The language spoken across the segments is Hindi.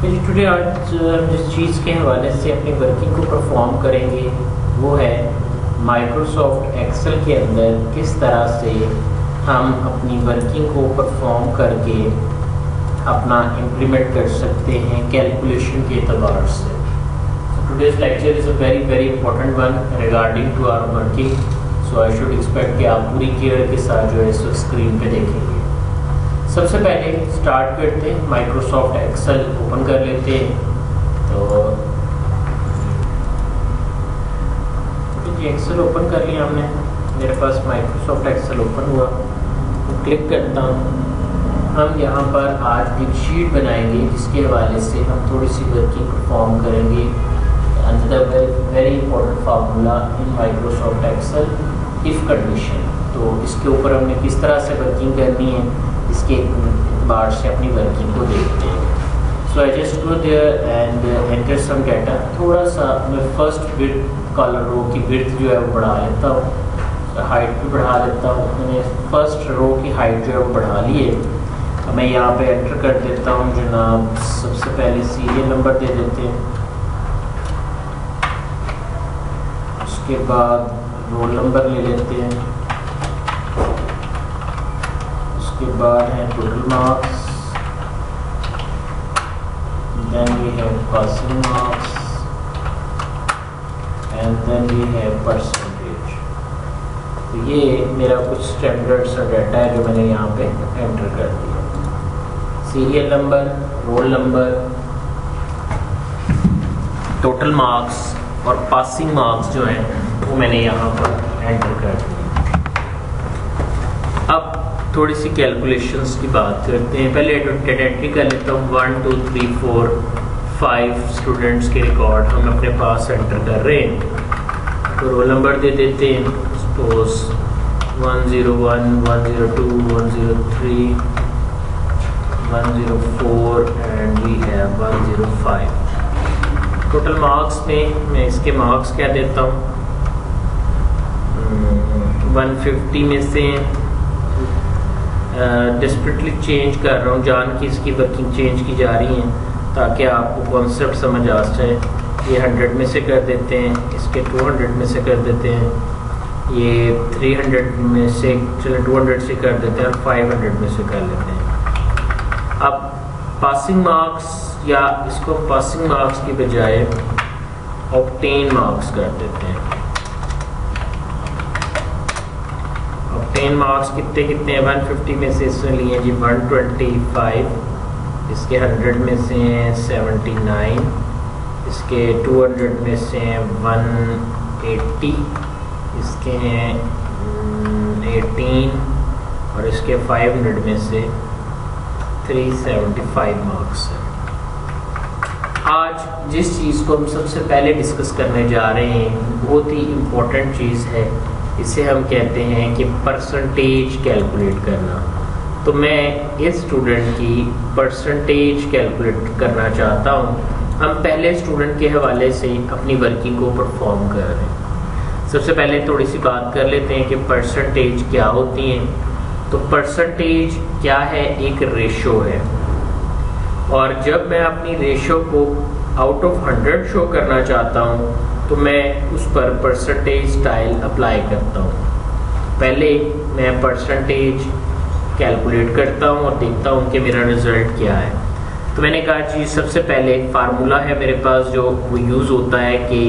टुडे आज जिस चीज़ के हवाले से अपनी वर्किंग को परफॉर्म करेंगे वो है माइक्रोसॉफ्ट एक्सेल के अंदर किस तरह से हम अपनी वर्किंग को परफॉर्म करके अपना इम्प्लीमेंट कर सकते हैं कैलकुलेशन के एतबार से। Today's lecture is a very important one regarding to our working, so I should expect कि आप पूरी केयर के साथ जो है इस स्क्रीन पे देखेंगे। सबसे पहले स्टार्ट करते हैं, माइक्रोसॉफ्ट एक्सेल ओपन कर लेते हैं। तो ये एक्सेल ओपन कर लिया हमने, मेरे पास माइक्रोसॉफ्ट एक्सेल ओपन हुआ, तो क्लिक करता हूँ। हम यहाँ पर आज एक शीट बनाएंगे जिसके हवाले से हम थोड़ी सी वर्किंग परफॉर्म करेंगे under the very important formula in Microsoft Excel if condition. तो इसके ऊपर हमने किस तरह से वर्किंग करनी है इसके एतबार से अपनी वर्किंग को देखते हैं। So I just go there and enter some data. थोड़ा सा मैं फर्स्ट विड्थ कॉलम रो की विड्थ जो है वो बढ़ा लेता हूँ, हाइट भी बढ़ा लेता हूँ। मैंने फर्स्ट रो की हाइट जो है वो बढ़ा ली है। मैं यहाँ पे एंटर कर देता हूँ जनाब। सबसे पहले सीरियल नंबर दे देते हैं, उसके बाद रोल नंबर ले लेते हैं, उसके बाद है total marks, then we have passing marks and then we have percentage. तो ये मेरा कुछ स्टैंडर्ड सा डाटा है जो मैंने यहाँ पे एंटर कर दिया। Serial number, roll number, total marks और पासिंग मार्क्स जो हैं वो मैंने यहाँ पर एंटर कर दिया। अब थोड़ी सी कैलकुलेशंस की बात करते हैं। पहले एंट्री कर लेता हूँ 1 2 3 4 5 स्टूडेंट्स के रिकॉर्ड हम अपने पास एंटर कर रहे हैं। तो रोल नंबर दे देते हैं, suppose 101 102 103 104 and we have 105। Total marks में मैं इसके मार्क्स क्या देता हूँ, 150 में से डिस्प्लिटली चेंज कर रहा हूँ, जान की इसकी वर्किंग चेंज की जा रही है ताकि आपको कॉन्सेप्ट समझ आ जाए। ये 100 में से कर देते हैं, इसके 200 में से कर देते हैं, ये 300 में से चलो 200 से कर देते हैं और 500 में से कर लेते हैं। अब पासिंग मार्क्स या इसको पासिंग मार्क्स की बजाय ऑब्टेन मार्क्स कर देते हैं। ऑब्टेन मार्क्स कितने हैं, 150 में से इसने लिए जी 125, इसके 100 में से 79, इसके 200 में से 180, इसके 18 और इसके 500 में से 375 मार्क्स है। आज जिस चीज़ को हम सबसे पहले डिस्कस करने जा रहे हैं बहुत ही इम्पोर्टेंट चीज़ है, इसे हम कहते हैं कि परसेंटेज कैलकुलेट करना। तो मैं इस स्टूडेंट की परसेंटेज कैलकुलेट करना चाहता हूँ। हम पहले स्टूडेंट के हवाले से अपनी वर्किंग को परफॉर्म कर रहे हैं। सबसे पहले थोड़ी सी बात कर लेते हैं कि परसेंटेज क्या होती हैं। तो परसेंटेज क्या है, एक रेशो है, और जब मैं अपनी रेशो को आउट ऑफ 100 शो करना चाहता हूँ तो मैं उस पर परसेंटेज स्टाइल अप्लाई करता हूँ। पहले मैं परसेंटेज कैलकुलेट करता हूँ और देखता हूँ कि मेरा रिज़ल्ट क्या है। तो मैंने कहा जी सबसे पहले फार्मूला है मेरे पास जो वो यूज़ होता है कि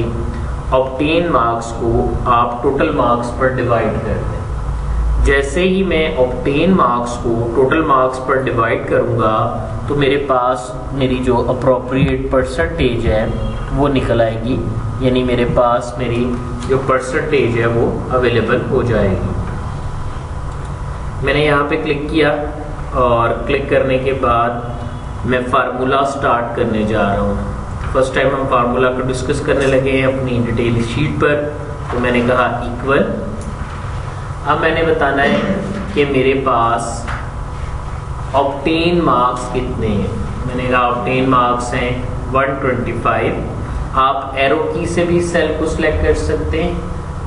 ऑब्टेन मार्क्स को आप टोटल मार्क्स पर डिवाइड कर दें। जैसे ही मैं ऑब्टेन मार्क्स को टोटल मार्क्स पर डिवाइड करूँगा तो मेरे पास मेरी जो अप्रोप्रिएट परसेंटेज है वो निकल आएगी, यानी मेरे पास मेरी जो परसेंटेज है वो अवेलेबल हो जाएगी। मैंने यहाँ पे क्लिक किया और क्लिक करने के बाद मैं फार्मूला स्टार्ट करने जा रहा हूँ। फर्स्ट टाइम हम फार्मूला को डिस्कस करने लगे हैं अपनी डिटेल शीट पर। तो मैंने कहा इक्वल, अब मैंने बताना है कि मेरे पास ऑब्टेन मार्क्स कितने हैं। मैंने कहा ऑब्टेन मार्क्स हैं 125। आप एरो की से भी सेल को सिलेक्ट कर सकते हैं,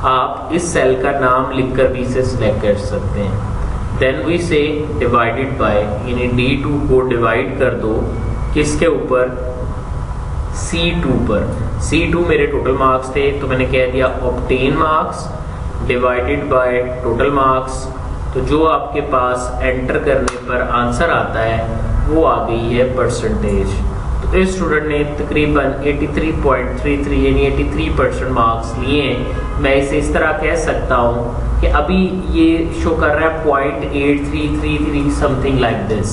आप इस सेल का नाम लिखकर भी इसे सिलेक्ट कर सकते हैं। देन वी से डिवाइडेड बाय, यानी D2 को डिवाइड कर दो किसके ऊपर, C2 पर। C2 मेरे टोटल मार्क्स थे, तो मैंने कह दिया obtain marks divided by total marks. तो जो आपके पास एंटर करने पर आंसर आता है वो आ गई है परसेंटेज। तो इस स्टूडेंट ने तकरीबन 83.33 यानी 83% मार्क्स लिए। मैं इसे इस तरह कह सकता हूँ कि अभी ये शो कर रहा है 0.8333 समथिंग लाइक दिस।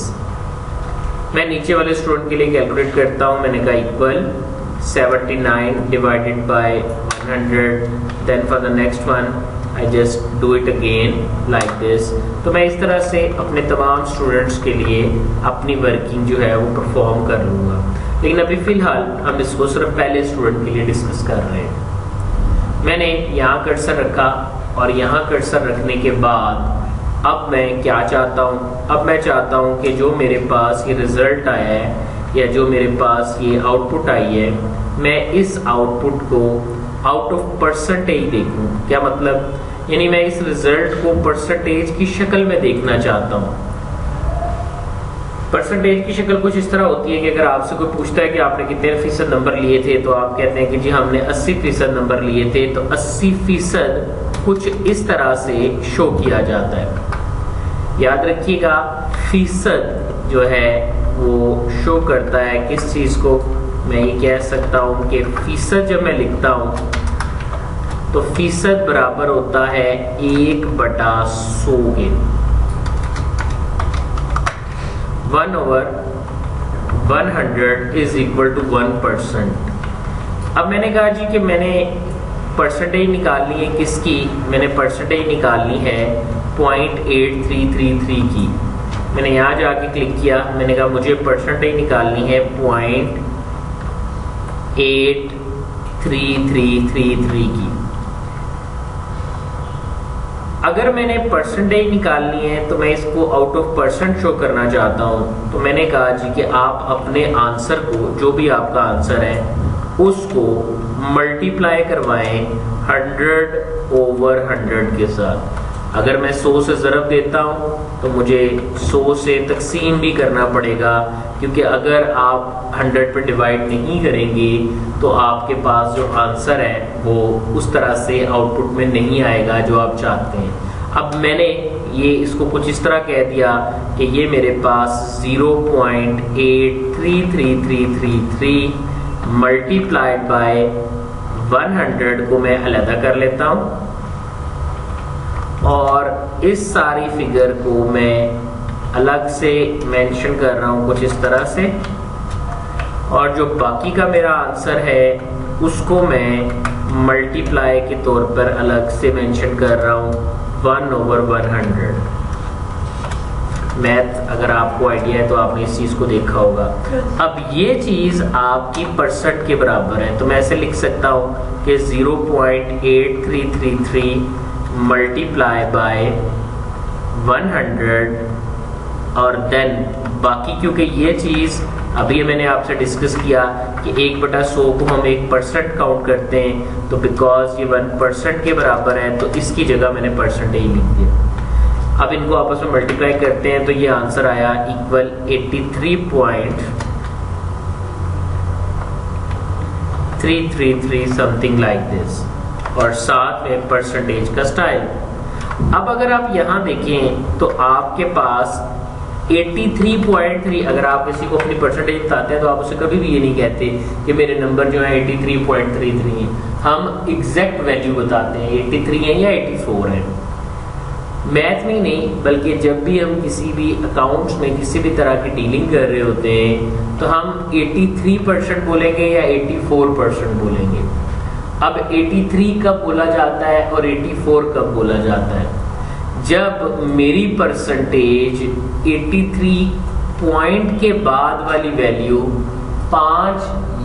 मैं नीचे वाले स्टूडेंट के लिए कैलकुलेट करता हूँ। मैंने कहा equal 79 divided by 100, then for the next one I just do it again like this। तो मैं इस तरह से अपने तमाम स्टूडेंट्स के लिए अपनी वर्किंग जो है वो परफॉर्म कर लूँगा, लेकिन अभी फ़िलहाल हम इसको सिर्फ पहले स्टूडेंट के लिए डिस्कस कर रहे हैं। मैंने यहाँ कर्सर रखा और यहाँ कर्सर रखने के बाद अब मैं क्या चाहता हूँ, अब मैं चाहता हूँ कि जो मेरे पास ये रिज़ल्ट आया है या जो मेरे पास ये आउटपुट आई है, मैं इस आउटपुट को आउट ऑफ परसेंटेज देखूँ। क्या मतलब, यानी मैं इस रिजल्ट को परसेंटेज की शक्ल में देखना चाहता हूँ। परसेंटेज की शक्ल कुछ इस तरह होती है कि अगर आपसे कोई पूछता है कि आपने कितने फीसद नंबर लिए थे, तो आप कहते हैं कि जी हमने 80% नंबर लिए थे। तो 80% कुछ इस तरह से शो किया जाता है। याद रखिएगा, फीसद जो है वो शो करता है किस चीज़ को। मैं ये कह सकता हूँ कि फीसद जब मैं लिखता हूँ तो फीसद बराबर होता है 1/100 के। 1/100 इज इक्वल टू 1%। अब मैंने कहा जी कि मैंने परसेंटेज निकालनी है किसकी, मैंने परसेंटेज निकालनी है 0.8333 की। मैंने यहाँ जाके क्लिक किया, मैंने कहा मुझे परसेंटेज निकालनी है 0.8333 की। अगर मैंने परसेंटेज निकालनी है तो मैं इसको आउट ऑफ परसेंट शो करना चाहता हूँ। तो मैंने कहा जी कि आप अपने आंसर को, जो भी आपका आंसर है, उसको मल्टीप्लाई करवाएं 100/100 के साथ। अगर मैं 100 से ज़रब देता हूँ तो मुझे 100 से तकसीम भी करना पड़ेगा, क्योंकि अगर आप 100 पर डिवाइड नहीं करेंगे तो आपके पास जो आंसर है वो उस तरह से आउटपुट में नहीं आएगा जो आप चाहते हैं। अब मैंने ये इसको कुछ इस तरह कह दिया कि ये मेरे पास 0.833333 मल्टीप्लाइड बाय 100 को मैं अलग कर लेता हूँ और इस सारी फिगर को मैं अलग से मेंशन कर रहा हूँ कुछ इस तरह से, और जो बाकी का मेरा आंसर है उसको मैं मल्टीप्लाई के तौर पर अलग से मेंशन कर रहा हूँ 1/100। मैथ अगर आपको आइडिया है तो आपने इस चीज़ को देखा होगा। अब ये चीज़ आपकी परसेंट के बराबर है, तो मैं ऐसे लिख सकता हूँ कि 0.8333 मल्टीप्लाई बाय 100 और देन बाकी, क्योंकि ये चीज़ अभी मैंने आपसे डिस्कस किया कि 1/100 को हम 1% काउंट करते हैं, तो बिकॉज ये 1% के बराबर है तो इसकी जगह मैंने परसेंटेज लिख दिया। अब इनको आपस में मल्टीप्लाई करते हैं तो ये आंसर आया इक्वल 83.333 समथिंग लाइक दिस, और साथ में परसेंटेज का स्टाइल। अब अगर आप यहाँ देखें तो आपके पास 83.3, अगर आप किसी को अपनी परसेंटेज बताते हैं तो आप उसे कभी भी ये नहीं कहते कि मेरे नंबर जो है 83.33 हैं। हम एग्जैक्ट वैल्यू बताते हैं 83 है या 84 है। मैथ में नहीं, बल्कि जब भी हम किसी भी अकाउंट्स में किसी भी तरह की डीलिंग कर रहे होते हैं तो हम 83% बोलेंगे या 84% बोलेंगे। अब 83 कब बोला जाता है और 84 कब बोला जाता है? जब मेरी परसेंटेज 83 पॉइंट के बाद वाली वैल्यू 5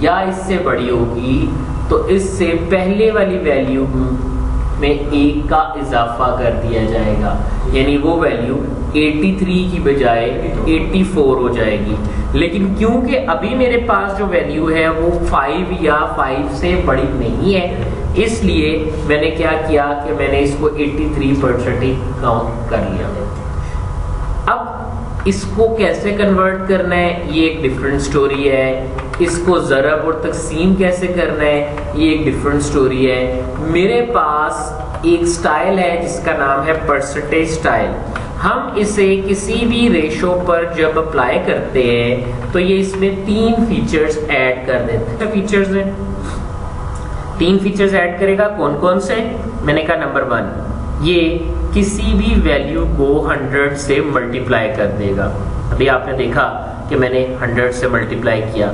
या इससे बड़ी होगी तो इससे पहले वाली वैल्यू में 1 का इजाफा कर दिया जाएगा, यानी वो वैल्यू 83 की बजाय 84 हो जाएगी। लेकिन क्योंकि अभी मेरे पास जो वैल्यू है वो 5 या 5 से बड़ी नहीं है, इसलिए मैंने क्या किया कि मैंने इसको 83% ही काउंट कर लिया। अब इसको कैसे कन्वर्ट करना है ये एक डिफरेंट स्टोरी है, इसको ज़रब और तकसीम कैसे करना है ये एक डिफरेंट स्टोरी है। मेरे पास एक स्टाइल है जिसका नाम है परसेंटेज स्टाइल। हम इसे किसी भी रेशो पर जब अप्लाई करते हैं तो ये इसमें 3 फीचर्स ऐड कर देते हैं। फीचर्स हैं 3 फीचर्स ऐड करेगा। कौन कौन से? मैंने कहा नंबर 1, ये किसी भी वैल्यू को 100 से मल्टीप्लाई कर देगा। अभी आपने देखा कि मैंने 100 से मल्टीप्लाई किया,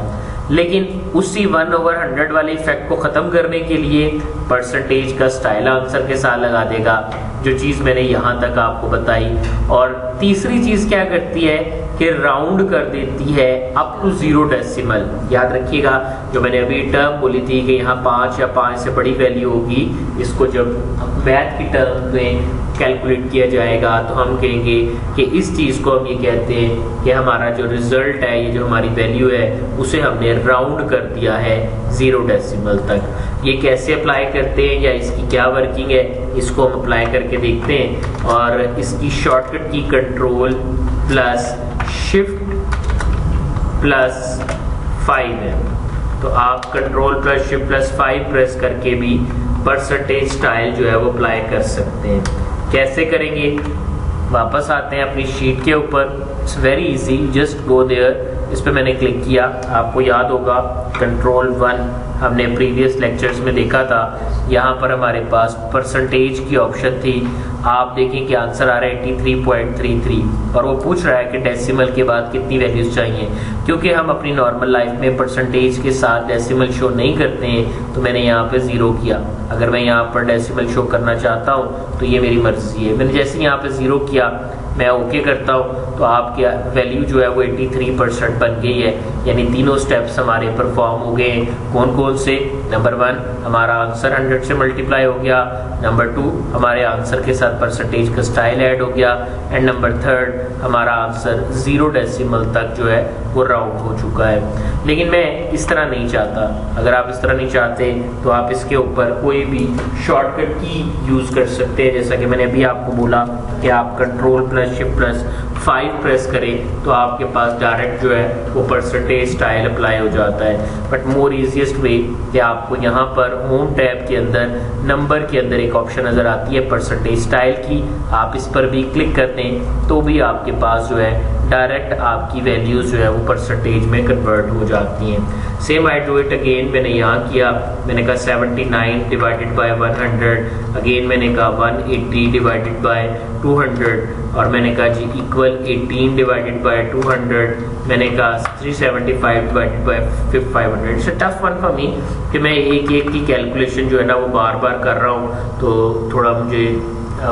लेकिन उसी 1/100 वाले इफेक्ट को खत्म करने के लिए परसेंटेज का स्टाइल आंसर के साथ लगा देगा, जो चीज़ मैंने यहाँ तक आपको बताई। और तीसरी चीज़ क्या करती है कि राउंड कर देती है अप टू 0 डेसिमल। याद रखिएगा जो मैंने अभी टर्म बोली थी कि यहाँ 5 या 5 से बड़ी वैल्यू होगी, इसको जब मैथ की टर्म में कैलकुलेट किया जाएगा तो हम कहेंगे कि इस चीज़ को हम ये कहते हैं कि हमारा जो रिजल्ट है, ये जो हमारी वैल्यू है, उसे हमने राउंड कर दिया है 0 डेसिमल तक। ये कैसे अप्लाई करते हैं या इसकी क्या वर्किंग है, इसको हम अप्लाई करके देखते हैं। और इसकी शॉर्टकट की कंट्रोल प्लस शिफ्ट प्लस 5 है, तो आप control plus shift plus 5 press करके भी परसेंटेज स्टाइल जो है वो अप्लाई कर सकते हैं। कैसे करेंगे? वापस आते हैं अपनी शीट के ऊपर। It's very easy, just go there. इस पर मैंने क्लिक किया, आपको याद होगा कंट्रोल 1 हमने प्रीवियस लेक्चर्स में देखा था। यहाँ पर हमारे पास परसेंटेज की ऑप्शन थी। आप देखें कि आंसर आ रहा है 83.33 और वो पूछ रहा है कि डेसिमल के बाद कितनी वैल्यूज चाहिए। क्योंकि हम अपनी नॉर्मल लाइफ में परसेंटेज के साथ डेसिमल शो नहीं करते हैं तो मैंने यहाँ पे 0 किया। अगर मैं यहाँ पर डेसिमल शो करना चाहता हूँ तो ये मेरी मर्जी है। मैंने जैसे यहाँ पे 0 किया, मैं ओके करता हूँ तो आपकी वैल्यू जो है वो 83% बन गई है। यानी तीनों स्टेप्स हमारे परफॉर्म हो गए हैं। कौन कौन से? नंबर 1 हमारा आंसर 100 से मल्टीप्लाई हो गया, नंबर 2 हमारे आंसर के साथ परसेंटेज का स्टाइल ऐड हो गया, एंड नंबर 3 हमारा आंसर 0 डेसिमल तक जो है वो राउंड हो चुका है। लेकिन मैं इस तरह नहीं चाहता। अगर आप इस तरह नहीं चाहते तो आप इसके ऊपर कोई भी शॉर्टकट की यूज कर सकते हैं। जैसा कि मैंने अभी आपको बोला कि आप control plus shift plus 5 press करें तो आपके पास डायरेक्ट जो है वो परसेंटेज स्टाइल अप्लाई हो जाता है। बट मोर इजीएस्ट वे कि आपको यहाँ पर होम टैब के अंदर नंबर के अंदर एक ऑप्शन नजर आती है परसेंटेज स्टाइल की, आप इस पर भी क्लिक कर दें तो भी आपके पास जो है डायरेक्ट आपकी वैल्यूज जो है वो परसेंटेज में कन्वर्ट हो जाती हैं। Same I do it again. मैंने यहाँ किया, मैंने कहा 79 डिवाइडेड बाय 100, अगेन मैंने कहा 180 डिवाइडेड बाय 200 और मैंने कहा जी इक्वल 18 डिवाइडेड बाय 200, मैंने कहा 375 divided by 500। It's a tough one for मी कि मैं एक एक की कैलकुलेशन जो है ना वो बार बार कर रहा हूँ, तो थोड़ा मुझे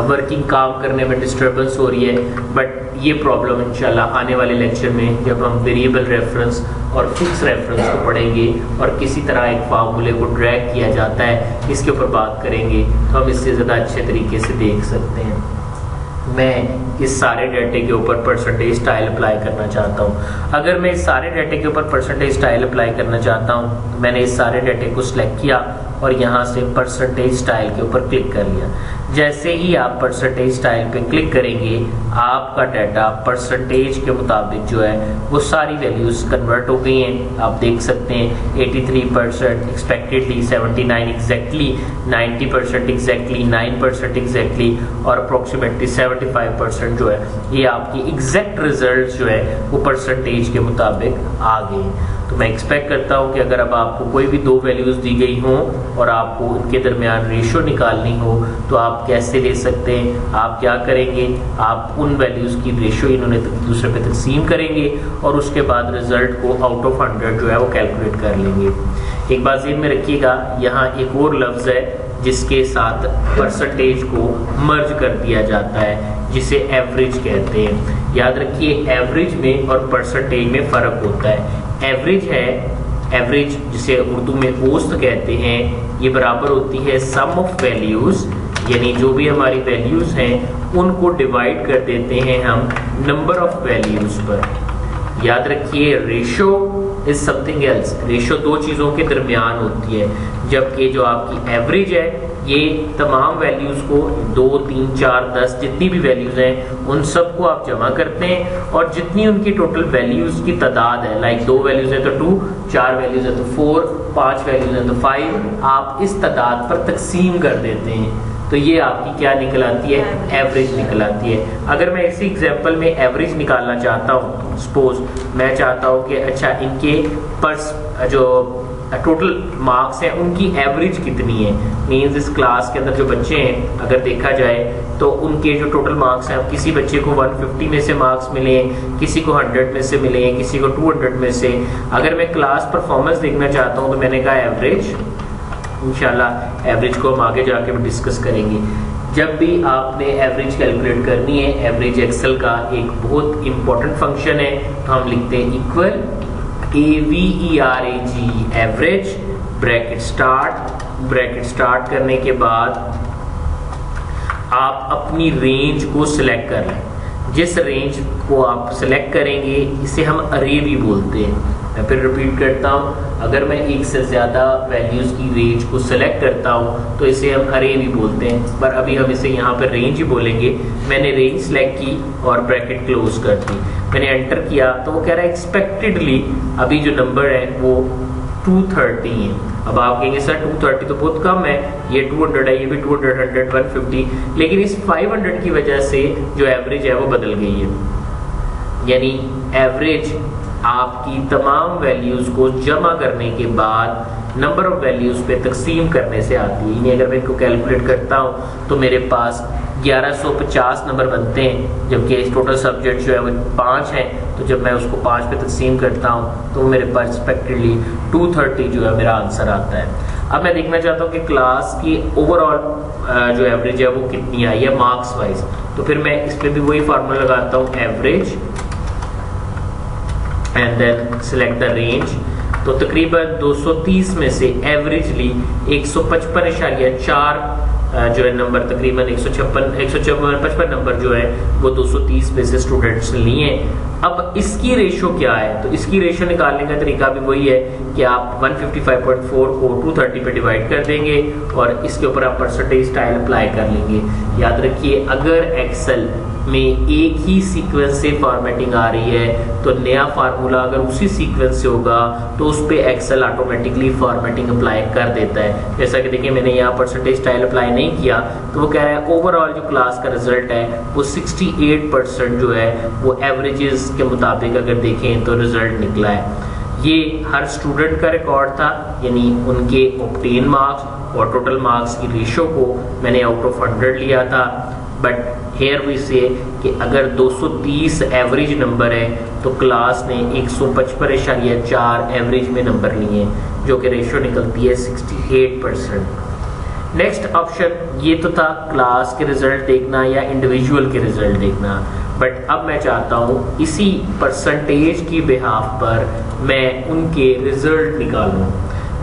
वर्किंग काम करने में डिस्टर्बेंस हो रही है। बट ये प्रॉब्लम इंशाल्लाह आने वाले लेक्चर में जब हम वेरिएबल रेफरेंस और फिक्स रेफरेंस को पढ़ेंगे और किसी तरह एक फार्मूले को ड्रैग किया जाता है इसके ऊपर बात करेंगे तो हम इससे ज़्यादा अच्छे तरीके से देख सकते हैं। मैं इस सारे डाटे के ऊपर परसेंटेज स्टाइल अप्लाई करना चाहता हूँ। अगर मैं इस सारे डाटे के ऊपर परसेंटेज स्टाइल अप्लाई करना चाहता हूँ तो मैंने इस सारे डाटे को सिलेक्ट किया और यहाँ से परसेंटेज स्टाइल के ऊपर क्लिक कर लिया। जैसे ही आप परसेंटेज स्टाइल पे क्लिक करेंगे आपका डाटा परसेंटेज के मुताबिक जो है वो सारी वैल्यूज कन्वर्ट हो गई हैं। आप देख सकते हैं 83% एक्सपेक्टेडली, 79 एग्जैक्टली, 90% एग्जैक्टली, 9% एग्जैक्टली और अप्रोक्सीमेटली 75% जो है ये आपकी एग्जैक्ट रिजल्ट जो है वो परसेंटेज के मुताबिक आ गए। तो मैं एक्सपेक्ट करता हूँ कि अगर अब आपको कोई भी 2 वैल्यूज दी गई हों और आपको उनके दरमियान रेशो निकालनी हो तो आप कैसे ले सकते हैं? आप क्या करेंगे? आप उन वैल्यूज की रेशो इन्होंने दूसरे पे तकसीम करेंगे और उसके बाद रिजल्ट को आउट ऑफ 100 जो है वो कैलकुलेट कर लेंगे। एक बात ज़हन में रखिएगा, यहाँ एक और लफ्ज़ है जिसके साथ परसेंटेज को मर्ज कर दिया जाता है जिसे एवरेज कहते हैं। याद रखिए एवरेज में और परसेंटेज में फ़र्क होता है। एवरेज है, एवरेज जिसे उर्दू में औसत कहते हैं, ये बराबर होती है सम ऑफ वैल्यूज, यानी जो भी हमारी वैल्यूज हैं उनको डिवाइड कर देते हैं हम नंबर ऑफ वैल्यूज पर। याद रखिए ratio is something else, ratio दो चीज़ों के दरमियान होती है, जबकि जो आपकी एवरेज है ये तमाम वैल्यूज़ को 2, 3, 4, 10 जितनी भी वैल्यूज़ हैं उन सब को आप जमा करते हैं और जितनी उनकी टोटल वैल्यूज़ की तादाद है, लाइक 2 वैल्यूज़ है तो 2, 4 वैल्यूज़ है तो 4, 5 वैल्यूज़ है तो 5, आप इस तादाद पर तकसीम कर देते हैं तो ये आपकी क्या निकल आती है, एवरेज निकल आती है। अगर मैं इसी एग्जांपल में एवरेज निकालना चाहता हूँ, सपोज मैं चाहता हूँ कि अच्छा इनके पर्स जो टोटल मार्क्स हैं उनकी एवरेज कितनी है, मींस इस क्लास के अंदर जो बच्चे हैं अगर देखा जाए तो उनके जो टोटल मार्क्स हैं, किसी बच्चे को 150 में से मार्क्स मिले, किसी को 100 में से मिले, किसी को 200 में से। अगर मैं क्लास परफॉर्मेंस देखना चाहता हूँ तो मैंने कहा एवरेज, इंशाल्लाह एवरेज को हम आगे जाके भी डिस्कस करेंगे। जब भी आपने एवरेज कैलकुलेट करनी है, एवरेज एक्सेल का एक बहुत इंपॉर्टेंट फंक्शन है, तो हम लिखते हैं equal AVERAG average, bracket start करने के बाद आप अपनी रेंज को सिलेक्ट कर लें। जिस रेंज को आप सिलेक्ट करेंगे इसे हम अरे भी बोलते हैं। मैं फिर रिपीट करता हूँ, अगर मैं एक से ज़्यादा वैल्यूज़ की रेंज को सिलेक्ट करता हूँ तो इसे हम अरे भी बोलते हैं, पर अभी हम इसे यहाँ पर रेंज ही बोलेंगे। मैंने रेंज सेलेक्ट की और ब्रैकेट क्लोज कर दी, मैंने एंटर किया तो वो कह रहा है एक्सपेक्टेडली अभी जो नंबर है वो 230 है। अब आप कहेंगे सर 230 तो बहुत कम है, ये 200 है, ये भी 200, 100, 150, लेकिन इस 500 की वजह से जो एवरेज है वो बदल गई है। यानी एवरेज आपकी तमाम वैल्यूज़ को जमा करने के बाद नंबर ऑफ वैल्यूज़ पे तकसीम करने से आती है। यानी अगर मैं इनको कैलकुलेट करता हूँ तो मेरे पास 1150 नंबर बनते हैं, जबकि टोटल सब्जेक्ट जो है वो 5 हैं, तो जब मैं उसको 5 पे तकसीम करता हूँ तो मेरे पास एक्सपेक्टेडली 230 जो है मेरा आंसर आता है। अब मैं देखना चाहता हूँ कि क्लास की ओवरऑल जो एवरेज है वो कितनी आई है मार्क्स वाइज, तो फिर मैं इस पर भी वही फार्मूला लगाता हूँ average and then select the range. तो तकरीबन 230 में से एवरेजली 155.4 जो है नंबर, तकरीबन 155 नंबर जो है वो 230 में से स्टूडेंट्स ने लिए हैं। अब इसकी रेशो क्या है, तो इसकी रेशो निकालने का तरीका भी वही है कि आप 155.4 को 230 पे डिवाइड कर देंगे और इसके ऊपर आप परसेंटेज स्टाइल अप्लाई कर लेंगे। याद रखिए अगर एक्सेल में एक ही सीक्वेंस से फॉर्मेटिंग आ रही है तो नया फार्मूला अगर उसी सीक्वेंस से होगा तो उस पे एक्सेल ऑटोमेटिकली फॉर्मेटिंग अप्लाई कर देता है। जैसा कि देखिए मैंने यहाँ परसेंटेज स्टाइल अप्लाई नहीं किया तो वो कह रहा है ओवरऑल जो क्लास का रिजल्ट है वो 68% जो है वो एवरेजेस के मुताबिक अगर देखें तो रिजल्ट निकला है। ये हर स्टूडेंट का रिकॉर्ड था, यानी उनके ऑब्टेन मार्क्स और टोटल मार्क्स की रेशो को मैंने आउट ऑफ 100 लिया था। बट हेयर वी से कि अगर 230 एवरेज नंबर है तो क्लास ने 155.4 एवरेज में नंबर लिए हैं, जो कि रेशो निकलती है 68%। नेक्स्ट ऑप्शन ये तो था क्लास के रिजल्ट देखना या इंडिविजुअल के रिजल्ट देखना, बट अब मैं चाहता हूँ इसी परसेंटेज की बिहाफ पर मैं उनके रिजल्ट निकालूँ।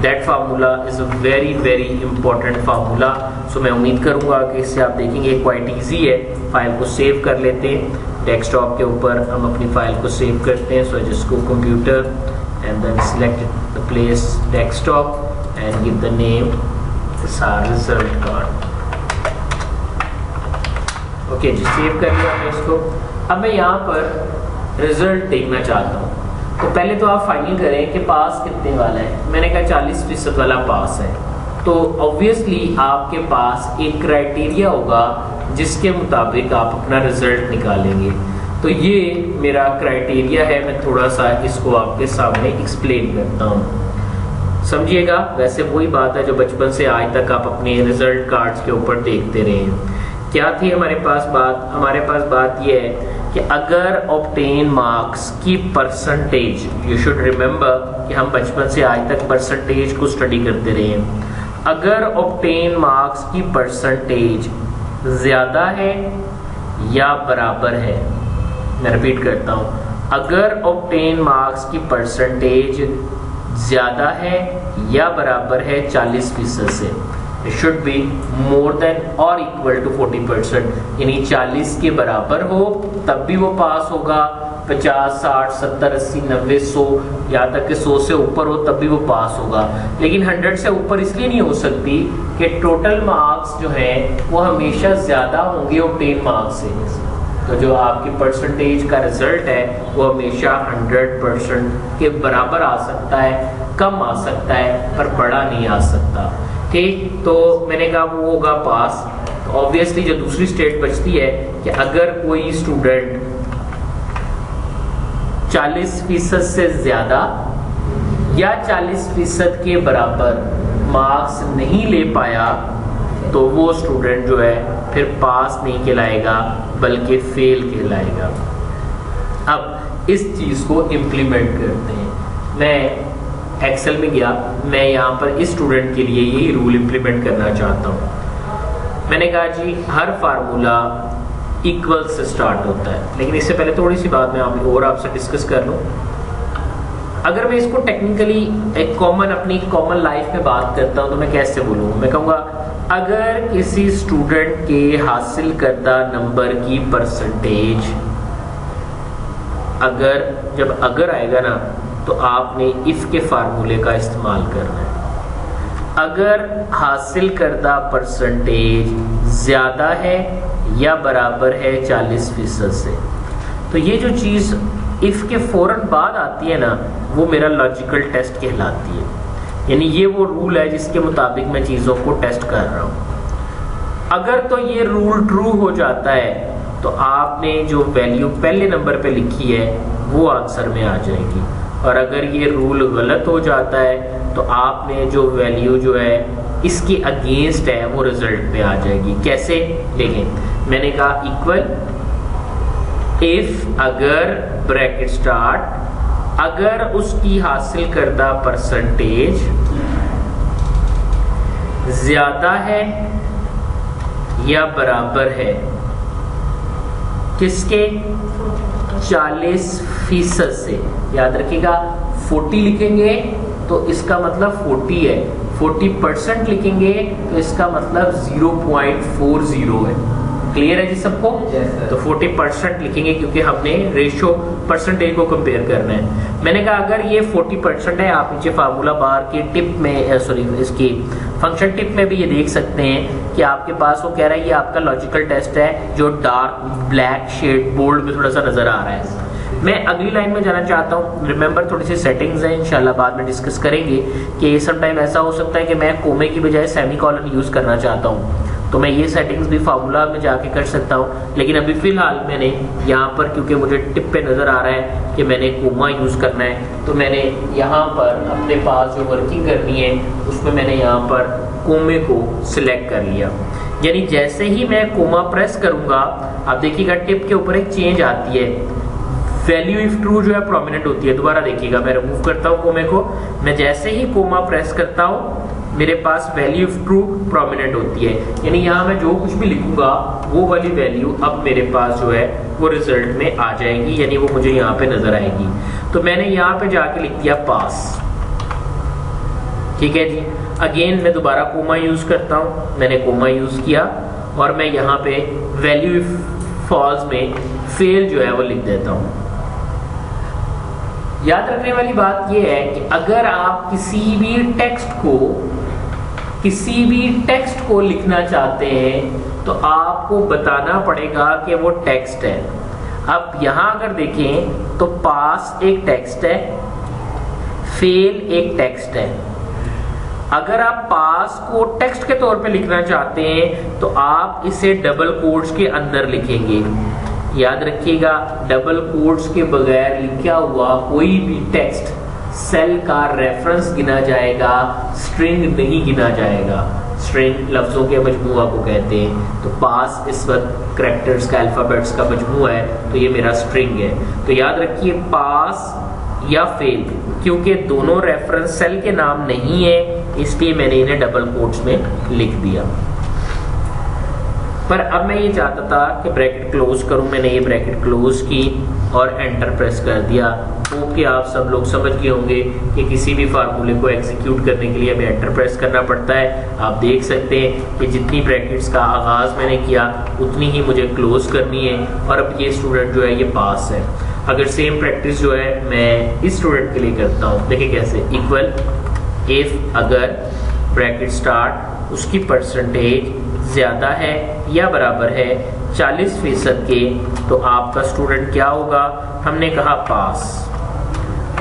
That formula is a very very important formula. So मैं उम्मीद करूँगा कि इससे आप देखेंगे क्वाइट ईजी है। फाइल को सेव कर लेते हैं, डेस्कटॉप के ऊपर हम अपनी फाइल को सेव करते हैं। So just go computer and then select the place desktop and give the name result card. Okay जी, सेव कर लिया मैं इसको। अब मैं यहाँ पर रिजल्ट देखना चाहता हूँ, तो पहले तो आप फाइनल करें कि पास कितने वाला है। मैंने कहा 40% वाला पास है, तो ऑब्वियसली आपके पास एक क्राइटेरिया होगा जिसके मुताबिक आप अपना रिजल्ट निकालेंगे। तो ये मेरा क्राइटेरिया है, मैं थोड़ा सा इसको आपके सामने एक्सप्लेन करता हूँ, समझिएगा। वैसे वही बात है जो बचपन से आज तक आप अपने रिजल्ट कार्ड्स के ऊपर देखते रहे हैं। क्या थी हमारे पास बात? हमारे पास बात यह है कि अगर ऑब्टेन मार्क्स की परसेंटेज, यू शुड रिमेंबर कि हम बचपन से आज तक परसेंटेज को स्टडी करते रहे हैं। अगर ऑब्टेन मार्क्स की परसेंटेज ज़्यादा है या बराबर है, मैं रिपीट करता हूँ, अगर ऑब्टेन मार्क्स की परसेंटेज ज़्यादा है या बराबर है 40% से, it should be more than or equal to 40%, यानी 40 के बराबर हो तब भी वो पास होगा 50, 60, 70, 80, 90, 100, यहाँ तक कि 100 से ऊपर हो तब भी वो पास होगा। लेकिन 100 से ऊपर इसलिए नहीं हो सकती कि टोटल मार्क्स जो है वो हमेशा ज़्यादा होंगे ऑब्टेन मार्क्स से। तो जो आपकी परसेंटेज का रिजल्ट है वो हमेशा 100% के बराबर आ सकता है, कम आ सकता है, पर बड़ा नहीं आ सकता। ठीक, तो मैंने कहा वो होगा पास। तो ऑब्वियसली जो दूसरी स्टेट बचती है कि अगर कोई स्टूडेंट 40% से ज्यादा या 40% के बराबर मार्क्स नहीं ले पाया तो वो स्टूडेंट जो है फिर पास नहीं कहलाएगा बल्कि फेल कहलाएगा। अब इस चीज को इम्प्लीमेंट करते हैं। मैं एक्सेल में गया, मैं यहाँ पर इस स्टूडेंट के लिए यही रूल इम्प्लीमेंट करना चाहता हूँ। मैंने कहा जी हर फार्मूला इक्वल से स्टार्ट होता है, लेकिन इससे पहले थोड़ी सी बात मैं आपसे डिस्कस कर लूँ। अगर मैं इसको टेक्निकली एक अपनी कॉमन लाइफ में बात करता हूँ तो मैं कैसे बोलूँ? मैं कहूँगा अगर किसी स्टूडेंट के हासिल करदा नंबर की परसेंटेज, अगर आएगा ना तो आपने इफ के फार्मूले का इस्तेमाल करना है। अगर हासिल करदा परसेंटेज ज्यादा है या बराबर है 40% से, तो ये जो चीज इफ के फौरन बाद आती है ना वो मेरा लॉजिकल टेस्ट कहलाती है। यानी ये वो रूल है जिसके मुताबिक मैं चीजों को टेस्ट कर रहा हूं। अगर तो ये रूल ट्रू हो जाता है तो आपने जो वैल्यू पहले नंबर पे लिखी है वो आंसर में आ जाएगी, और अगर ये रूल गलत हो जाता है तो आपने जो वैल्यू जो है इसके अगेंस्ट है वो रिजल्ट में आ जाएगी। कैसे? देखें, मैंने कहा इक्वल इफ, अगर ब्रैकेट स्टार्ट, अगर उसकी हासिल करदा परसेंटेज ज्यादा है या बराबर है किसके? 40% से। याद रखिएगा 40 लिखेंगे तो इसका मतलब 40 है, 40% लिखेंगे तो इसका मतलब 0.40 है। क्लियर है जी सबको? तो 40% लिखेंगे क्योंकि हमने रेशियो परसेंटेज को कंपेयर करना है। मैंने कहा अगर ये 40% है, आप नीचे फार्मूला बार के टिप में इसकी फंक्शन टिप में भी ये देख सकते हैं कि आपके पास वो कह रहा है ये आपका लॉजिकल टेस्ट है जो डार्क ब्लैक शेड बोल्ड में थोड़ा सा नजर आ रहा है। मैं अगली लाइन में जाना चाहता हूँ। रिमेंबर थोड़ी सी सेटिंग्स हैं, इंशाल्लाह बाद में डिस्कस करेंगे कि समटाइम ऐसा हो सकता है कि मैं कोमे की बजाय सेमीकोलन यूज करना चाहता हूँ, तो मैं ये सेटिंग्स भी फार्मूला में जाके कर सकता हूँ। लेकिन अभी फिलहाल मैंने यहाँ पर, क्योंकि मुझे टिप पे नजर आ रहा है कि मैंने कोमा यूज करना है, तो मैंने यहाँ पर अपने पास जो वर्किंग करनी है उसमें मैंने यहाँ पर कोमे को सिलेक्ट कर लिया। यानी जैसे ही मैं कोमा प्रेस करूंगा, आप देखिएगा टिप के ऊपर एक चेंज आती है, वैल्यू इफ ट्रू जो है प्रोमिनेंट होती है। दोबारा देखिएगा, मैं रिमूव करता हूँ कोमे को, मैं जैसे ही कोमा प्रेस करता हूँ मेरे पास वैल्यू ऑफ ट्रू प्रोमिनेंट होती है। यानी यहाँ मैं जो कुछ भी लिखूंगा वो वाली वैल्यू अब मेरे पास जो है वो रिजल्ट में आ जाएगी, यानी वो मुझे यहाँ पे नजर आएगी। तो मैंने यहाँ पे जाके लिख दिया पास। ठीक है जी। अगेन मैं दोबारा कोमा यूज करता हूँ, मैंने कोमा यूज किया और मैं यहाँ पे वैल्यू इफ फॉल्स में फेल जो है वो लिख देता हूँ। याद रखने वाली बात यह है कि अगर आप किसी भी टेक्स्ट को लिखना चाहते हैं तो आपको बताना पड़ेगा कि वो टेक्स्ट है। अब यहां अगर देखें तो पास एक टेक्स्ट है, फेल एक टेक्स्ट है। अगर आप पास को टेक्स्ट के तौर पे लिखना चाहते हैं तो आप इसे डबल कोट्स के अंदर लिखेंगे। याद रखिएगा, डबल कोट्स के बगैर लिखा हुआ कोई भी टेक्स्ट सेल का रेफरेंस गिना जाएगा, स्ट्रिंग नहीं गिना जाएगा। स्ट्रिंग लफ्जों के मजमूआ को कहते हैं। तो पास इस वक्त कैरेक्टर्स का, अल्फाबेट्स का मजमूआ है, तो ये मेरा स्ट्रिंग है। तो याद रखिए पास या फेल, क्योंकि दोनों रेफरेंस सेल के नाम नहीं है इसलिए मैंने इन्हें डबल कोट्स में लिख दिया। पर अब मैं ये चाहता था कि ब्रैकेट क्लोज करूं, मैंने ये ब्रैकेट क्लोज की और एंटर प्रेस कर दिया। होप कि आप सब लोग समझ गए होंगे कि किसी भी फार्मूले को एग्जीक्यूट करने के लिए हमें एंटर प्रेस करना पड़ता है। आप देख सकते हैं कि जितनी ब्रैकेट्स का आगाज मैंने किया उतनी ही मुझे क्लोज करनी है, और अब ये स्टूडेंट जो है ये पास है। अगर सेम प्रैक्टिस जो है मैं इस स्टूडेंट के लिए करता हूँ, देखिए कैसे, इक्वल इफ अगर ब्रैकेट स्टार्ट उसकी परसेंटेज ज़्यादा है या बराबर है 40% के, तो आपका स्टूडेंट क्या होगा, हमने कहा पास,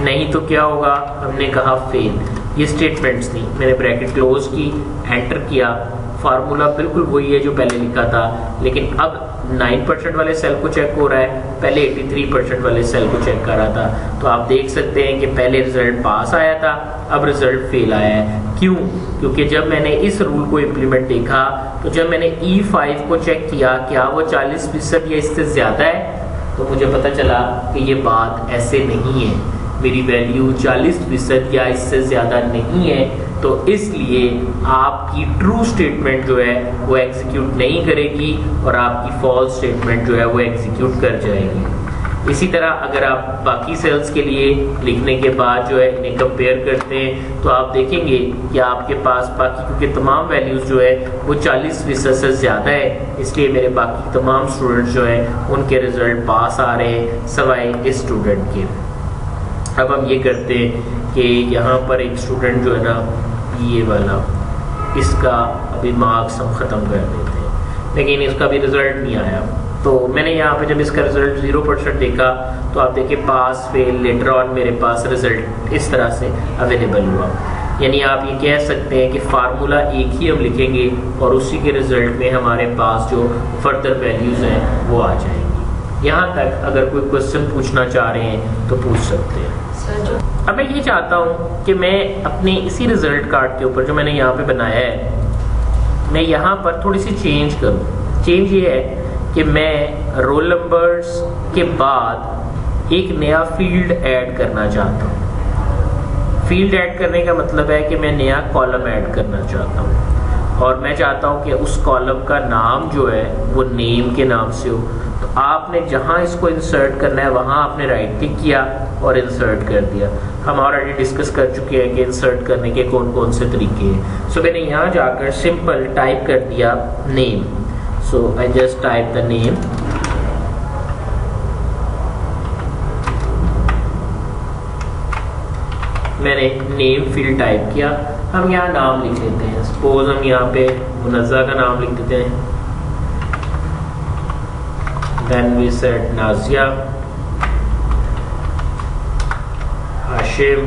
नहीं तो क्या होगा, हमने कहा फेल। ये स्टेटमेंट्स नहीं, मैंने ब्रैकेट क्लोज की, एंटर किया, फार्मूला बिल्कुल वही है जो पहले लिखा था, लेकिन अब 9% वाले सेल को चेक हो रहा है, पहले 83% वाले सेल को चेक कर रहा था। तो आप देख सकते हैं कि पहले रिजल्ट पास आया था, अब रिजल्ट फेल आया है। क्यों? क्योंकि जब मैंने इस रूल को इम्प्लीमेंट देखा, तो जब मैंने E5 को चेक किया क्या वो 40% या इससे ज़्यादा है, तो मुझे पता चला कि ये बात ऐसे नहीं है, मेरी वैल्यू 40% या इससे ज़्यादा नहीं है, तो इसलिए आपकी ट्रू स्टेटमेंट जो है वो एग्जीक्यूट नहीं करेगी और आपकी फॉल्स स्टेटमेंट जो है वो एग्जीक्यूट कर जाएगी। इसी तरह अगर आप बाकी सेल्स के लिए लिखने के बाद जो है इन्हें कंपेयर करते हैं, तो आप देखेंगे कि आपके पास बाकी क्योंकि तमाम वैल्यूज़ जो है वो 40% से ज़्यादा है, इसलिए मेरे बाकी तमाम स्टूडेंट्स जो हैं उनके रिजल्ट पास आ रहे हैं सवाए इस स्टूडेंट के। अब हम ये करते हैं कि यहाँ पर एक स्टूडेंट जो है ना, ये वाला, इसका अभी मार्क्स हम ख़त्म कर देते हैं, लेकिन इसका भी रिज़ल्ट नहीं आया। तो मैंने यहाँ पे जब इसका रिज़ल्ट 0% देखा, तो आप देखिए पास फेल लेटर ऑन मेरे पास रिज़ल्ट इस तरह से अवेलेबल हुआ। यानी आप ये कह सकते हैं कि फार्मूला एक ही हम लिखेंगे और उसी के रिज़ल्ट में हमारे पास जो फर्दर वैल्यूज़ हैं वो आ जाएंगी। यहाँ तक अगर कोई क्वेश्चन पूछना चाह रहे हैं तो पूछ सकते हैं। अब मैं ये चाहता हूँ कि मैं अपने इसी रिजल्ट कार्ड के ऊपर जो मैंने यहाँ पे बनाया है, मैं यहाँ पर थोड़ी सी चेंज करूँ। चेंज ये है कि मैं रोल नंबर्स के बाद एक नया फील्ड ऐड करना चाहता हूँ। फील्ड ऐड करने का मतलब है कि मैं नया कॉलम ऐड करना चाहता हूँ और मैं चाहता हूँ कि उस कॉलम का नाम जो है वो नेम के नाम से हो। तो आपने जहाँ इसको इंसर्ट करना है वहाँ आपने राइट क्लिक किया और इंसर्ट कर दिया। हम ऑलरेडी डिस्कस कर चुके हैं कि इंसर्ट करने के कौन कौन से तरीके हैं। सो मैंने यहाँ जाकर सिंपल टाइप कर दिया name. So I just type the name. मैंने नेम फील्ड टाइप किया। हम यहाँ नाम लिख लेते हैं। सपोज हम यहाँ पे मुनज़्ज़ा का नाम लिख देते हैं। Then we said Nazia, Hashim.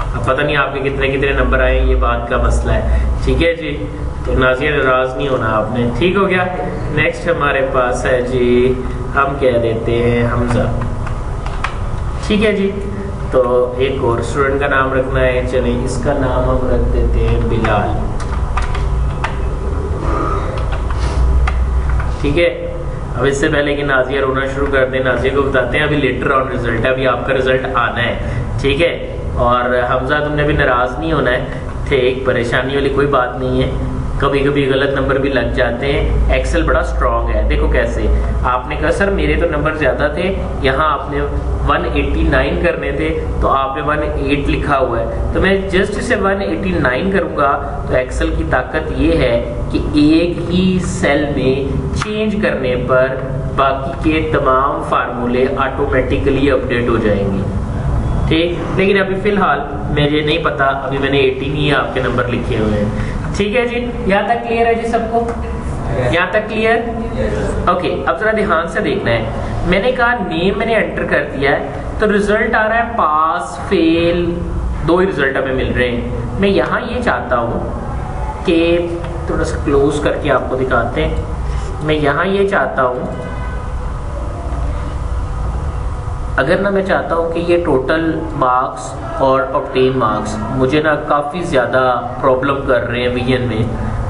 अब पता नहीं आपके कितने कितने नंबर आए, ये बात का मसला है। ठीक है जी, तो नाज़िया नाराज नहीं होना आपने, ठीक हो गया। नेक्स्ट हमारे पास है जी, हम कह देते हैं हमजा। ठीक है जी, तो एक और स्टूडेंट का नाम रखना है। चले इसका नाम हम रख देते हैं बिलाल। ठीक है। अब इससे पहले कि नाज़िया रोना शुरू कर दें, नाज़िया को बताते हैं अभी लेटर ऑन रिजल्ट है, अभी आपका रिजल्ट आना है। ठीक है। और हमजा तुमने भी नाराज नहीं होना है, ठीक, परेशानी वाली कोई बात नहीं है। कभी कभी गलत नंबर भी लग जाते हैं। एक्सेल बड़ा स्ट्रॉन्ग है। देखो कैसे, आपने कहा सर मेरे तो नंबर ज़्यादा थे, यहाँ आपने 189 करने थे तो आपने 18 लिखा हुआ है, तो मैं जस्ट इसे 189 करूँगा। तो एक्सेल की ताकत ये है कि एक ही सेल में चेंज करने पर बाकी के तमाम फार्मूले ऑटोमेटिकली अपडेट हो जाएंगे। ठीक, लेकिन अभी फ़िलहाल मुझे नहीं पता, अभी मैंने 18 ही आपके नंबर लिखे हुए हैं। ठीक है जी, यहाँ तक क्लियर है जी सबको? यहाँ तक क्लियर? ओके, अब जरा ध्यान से देखना है। मैंने कहा नेम मैंने एंटर कर दिया है, तो रिजल्ट आ रहा है पास फेल, दो ही रिजल्ट हमें मिल रहे हैं। मैं यहाँ ये चाहता हूँ कि थोड़ा सा क्लोज करके आपको दिखाते हैं। मैं यहाँ ये चाहता हूँ, अगर ना मैं चाहता हूँ कि ये टोटल मार्क्स और ऑब्टेन मार्क्स मुझे ना काफ़ी ज़्यादा प्रॉब्लम कर रहे हैं विजन में,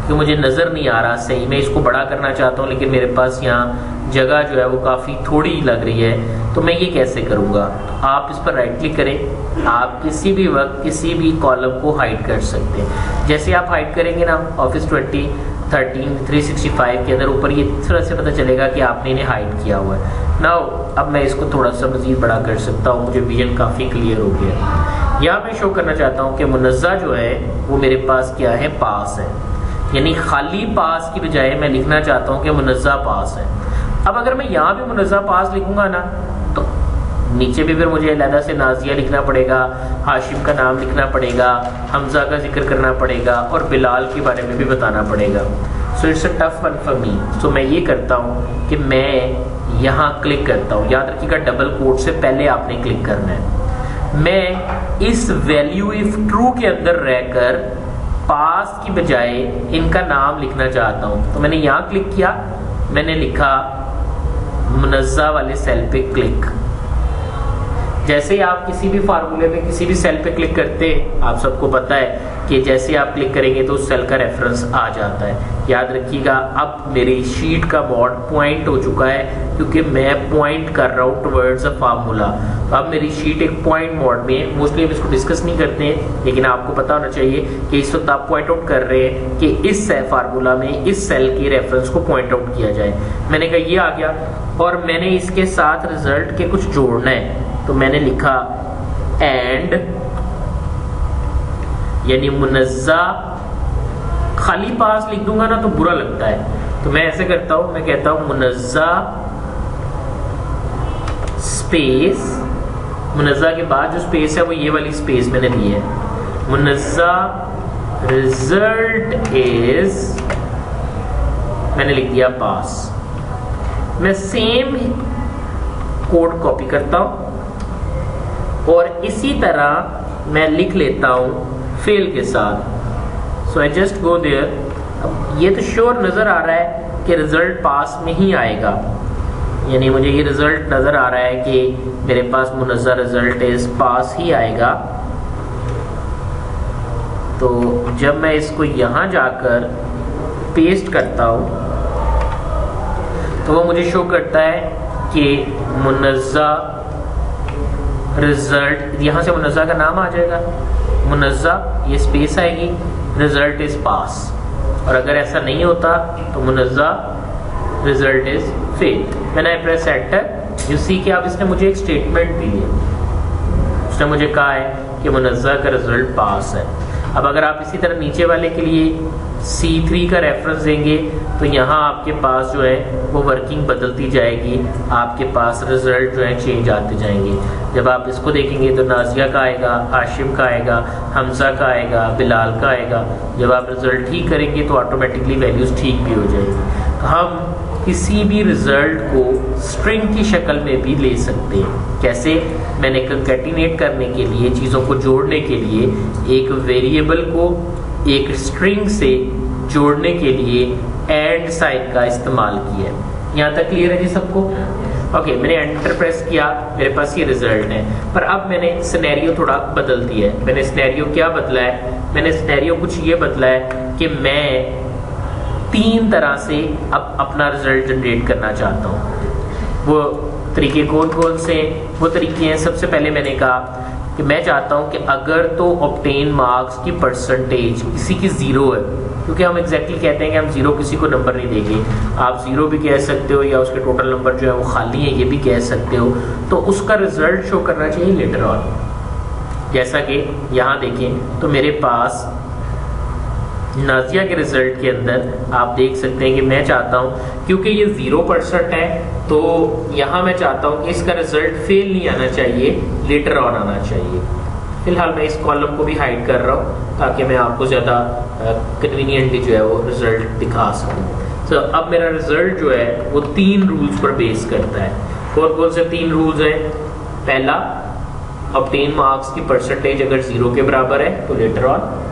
कि मुझे नज़र नहीं आ रहा सही। मैं इसको बड़ा करना चाहता हूँ लेकिन मेरे पास यहाँ जगह जो है वो काफ़ी थोड़ी लग रही है, तो मैं ये कैसे करूँगा? आप इस पर राइट क्लिक करें, आप किसी भी वक्त किसी भी कॉलम को हाइड कर सकते हैं। जैसे आप हाइड करेंगे ना ऑफिस 2013 365 के अंदर ऊपर ये इस तरह से पता चलेगा कि आपने इन्हें हाइड किया हुआ है। नाउ अब मैं इसको थोड़ा सा मज़ीद बड़ा कर सकता हूँ, मुझे विजन काफ़ी क्लियर हो गया। यहाँ मैं शो करना चाहता हूँ कि मुनज़्ज़ा जो है वो मेरे पास क्या है, पास है। यानी खाली पास की बजाय मैं लिखना चाहता हूँ कि मुनज़्ज़ा पास है। अब अगर मैं यहाँ भी मुनज़्ज़ा पास लिखूंगा ना, तो नीचे भी फिर मुझे अलहदा से नाजिया लिखना पड़ेगा, हाशिम का नाम लिखना पड़ेगा, हमजा का जिक्र करना पड़ेगा और बिलाल के बारे में भी बताना पड़ेगा। So it's a tough one for me. So मैं ये करता हूँ कि मैं यहाँ क्लिक करता हूँ। याद रखिएगा डबल कोट से पहले आपने क्लिक करना है। मैं इस वैल्यू इफ ट्रू के अंदर रहकर पास की बजाय इनका नाम लिखना चाहता हूँ। तो मैंने यहाँ क्लिक किया, मैंने लिखा मुनज़्ज़ा वाले सेल पे क्लिक। जैसे ही आप किसी भी फार्मूले में किसी भी सेल पे क्लिक करते हैं, आप सबको पता है कि जैसे आप क्लिक करेंगे तो उस सेल का रेफरेंस आ जाता है। याद रखिएगा अब मेरी शीट का बोर्ड पॉइंट हो चुका है क्योंकि मैं पॉइंट कर रहा हूँ टुवर्ड्स अ फार्मूला। तो अब मेरी शीट एक पॉइंट मोड में है। मोस्टली हम इसको डिस्कस नहीं करते हैं, लेकिन आपको पता होना चाहिए कि इस वक्त आप पॉइंट आउट कर रहे हैं कि इस फार्मूला में इस सेल के रेफरेंस को पॉइंट आउट किया जाए। मैंने कहा ये आ गया और मैंने इसके साथ रिजल्ट के कुछ जोड़ना है। तो मैंने लिखा एंड, यानी मुनज़्ज़ा। खाली पास लिख दूंगा ना तो बुरा लगता है, तो मैं ऐसे करता हूं, मैं कहता हूं मुनज़्ज़ा स्पेस, मुनज़्ज़ा के बाद जो स्पेस है वो ये वाली स्पेस मैंने ली है। मुनज़्ज़ा रिजल्ट इज, मैंने लिख दिया पास। मैं सेम कोड कॉपी करता हूं और इसी तरह मैं लिख लेता हूं फेल के साथ। सो आई जस्ट गो देयर। अब ये तो श्योर नजर आ रहा है कि रिजल्ट पास में ही आएगा, यानी मुझे ये रिजल्ट नजर आ रहा है कि मेरे पास मुनज़्ज़ा रिजल्ट इज पास ही आएगा। तो जब मैं इसको यहां जाकर पेस्ट करता हूं तो वो मुझे शो करता है कि मुनज़्ज़ा रिजल्ट, यहां से मुनज़्ज़ा का नाम आ जाएगा, मुनज़्ज़ा ये स्पेस आएगी, रिजल्ट इज पास। और अगर ऐसा नहीं होता तो मुनज़्ज़ा result is fail. When I press enter you see कि अब इसने मुझे एक स्टेटमेंट दी है, उसने मुझे कहा है कि मुनज़्ज़ा का रिजल्ट पास है। अब अगर आप इसी तरह नीचे वाले के लिए C3 का रेफरेंस देंगे तो यहाँ आपके पास जो है वो वर्किंग बदलती जाएगी, आपके पास रिजल्ट जो है चेंज आते जाएंगे। जब आप इसको देखेंगे तो नाजिया का आएगा, हाशिम का आएगा, हमजा का आएगा, बिलाल का आएगा। जब आप रिजल्ट ठीक करेंगे तो ऑटोमेटिकली वैल्यूज ठीक भी हो जाएगी। हम किसी भी रिजल्ट को स्ट्रिंग की शक्ल में भी ले सकते हैं। कैसे? मैंने कंकैटिनेट करने के लिए, चीज़ों को जोड़ने के लिए, एक वेरिएबल को एक स्ट्रिंग से जोड़ने के लिए एंड साइन का इस्तेमाल किया है। यहाँ तक क्लियर है जी सबको? ओके, मैंने एंटर प्रेस किया, मेरे पास ये रिजल्ट है। पर अब मैंने सिनेरियो थोड़ा बदल दिया है। मैंने सिनेरियो क्या बदला है? मैंने सिनेरियो कुछ ये बदला है कि मैं 3 तरह से अब अपना रिजल्ट जनरेट करना चाहता हूँ। वो तरीके कौन कौन से? वो तरीके हैं, सबसे पहले मैंने कहा कि मैं चाहता हूं कि अगर तो ऑब्टेन मार्क्स की परसेंटेज किसी की 0 है, क्योंकि हम एग्जैक्टली कहते हैं कि हम 0 किसी को नंबर नहीं देंगे। आप 0 भी कह सकते हो या उसके टोटल नंबर जो है वो खाली है ये भी कह सकते हो। तो उसका रिजल्ट शो करना चाहिए लेटर ऑन। जैसा कि यहाँ देखें तो मेरे पास नाजिया के रिजल्ट के अंदर आप देख सकते हैं कि मैं चाहता हूं, क्योंकि ये 0% है तो यहां मैं चाहता हूं कि इसका रिजल्ट फेल नहीं आना चाहिए, लेटर ऑन आना चाहिए। फिलहाल मैं इस कॉलम को भी हाइड कर रहा हूं ताकि मैं आपको ज्यादा कन्वीनियंटली जो है वो रिजल्ट दिखा सकूं। तो अब मेरा रिजल्ट जो है वो 3 रूल्स पर बेस करता है। कौन कौन से 3 रूल्स हैं? पहला, ऑब्टेन मार्क्स की परसेंटेज अगर 0 के बराबर है तो लेटर ऑन।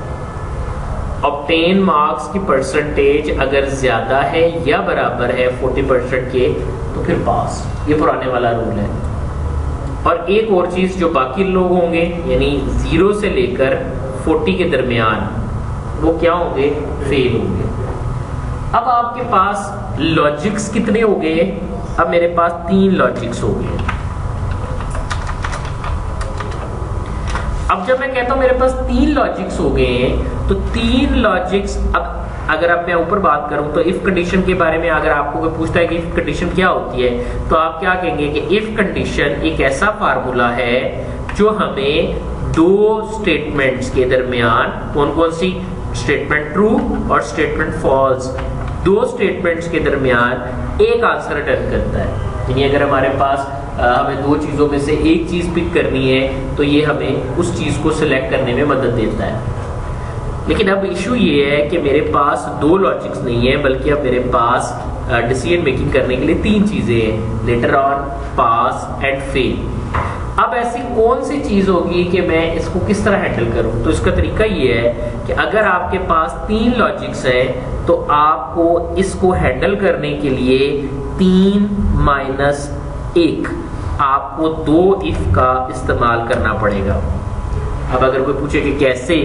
ऑब्टेन मार्क्स की परसेंटेज अगर ज्यादा है या बराबर है 40% के तो फिर पास। ये पुराने वाला रूल है। और एक और चीज, जो बाकी लोग होंगे यानी 0 से लेकर 40 के दरमियान, वो क्या होंगे? फेल होंगे। अब आपके पास लॉजिक्स कितने हो गए? अब मेरे पास 3 लॉजिक्स हो गए। अब जब मैं कहता हूं मेरे पास 3 लॉजिक्स हो गए हैं तो 3 लॉजिक्स, अब अगर आप मैं ऊपर बात करूं तो इफ कंडीशन के बारे में अगर आपको कोई पूछता है कि इफ कंडीशन क्या होती है तो आप क्या कहेंगे कि इफ कंडीशन एक ऐसा फार्मूला है जो हमें 2 स्टेटमेंट्स के दरमियान, कौन कौन सी? स्टेटमेंट ट्रू और स्टेटमेंट फॉल्स, दो स्टेटमेंट्स के दरमियान एक आंसर रिटर्न करता है। यानी अगर हमारे पास हमें दो चीज़ों में से एक चीज़ पिक करनी है तो ये हमें उस चीज़ को सिलेक्ट करने में मदद देता है। लेकिन अब इशू ये है कि मेरे पास दो लॉजिक्स नहीं है, बल्कि अब मेरे पास डिसीजन मेकिंग करने के लिए तीन चीज़ें हैं, later on, pass and fail. अब ऐसी कौन सी चीज़ होगी कि मैं इसको किस तरह हैंडल करूं? तो इसका तरीका ये है कि अगर आपके पास तीन लॉजिक्स हैं तो आपको इसको हैंडल करने के लिए 3-1 आपको दो इफ का इस्तेमाल करना पड़ेगा। अब अगर कोई पूछे कि कैसे,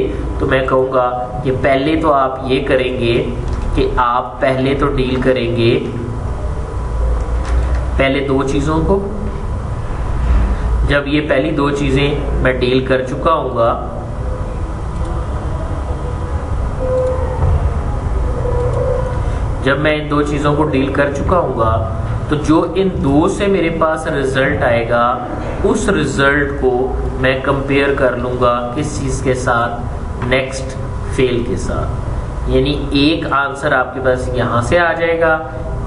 तो मैं कहूँगा कि पहले तो आप ये करेंगे कि आप पहले तो डील करेंगे पहले दो चीज़ों को। जब ये पहली दो चीज़ें मैं डील कर चुका हूँगा, जब मैं इन दो चीज़ों को डील कर चुका हूँगा तो जो इन दो से मेरे पास रिजल्ट आएगा उस रिजल्ट को मैं कंपेयर कर लूँगा किस चीज़ के साथ, नेक्स्ट फेल के साथ। यानी एक आंसर आपके पास यहाँ से आ जाएगा,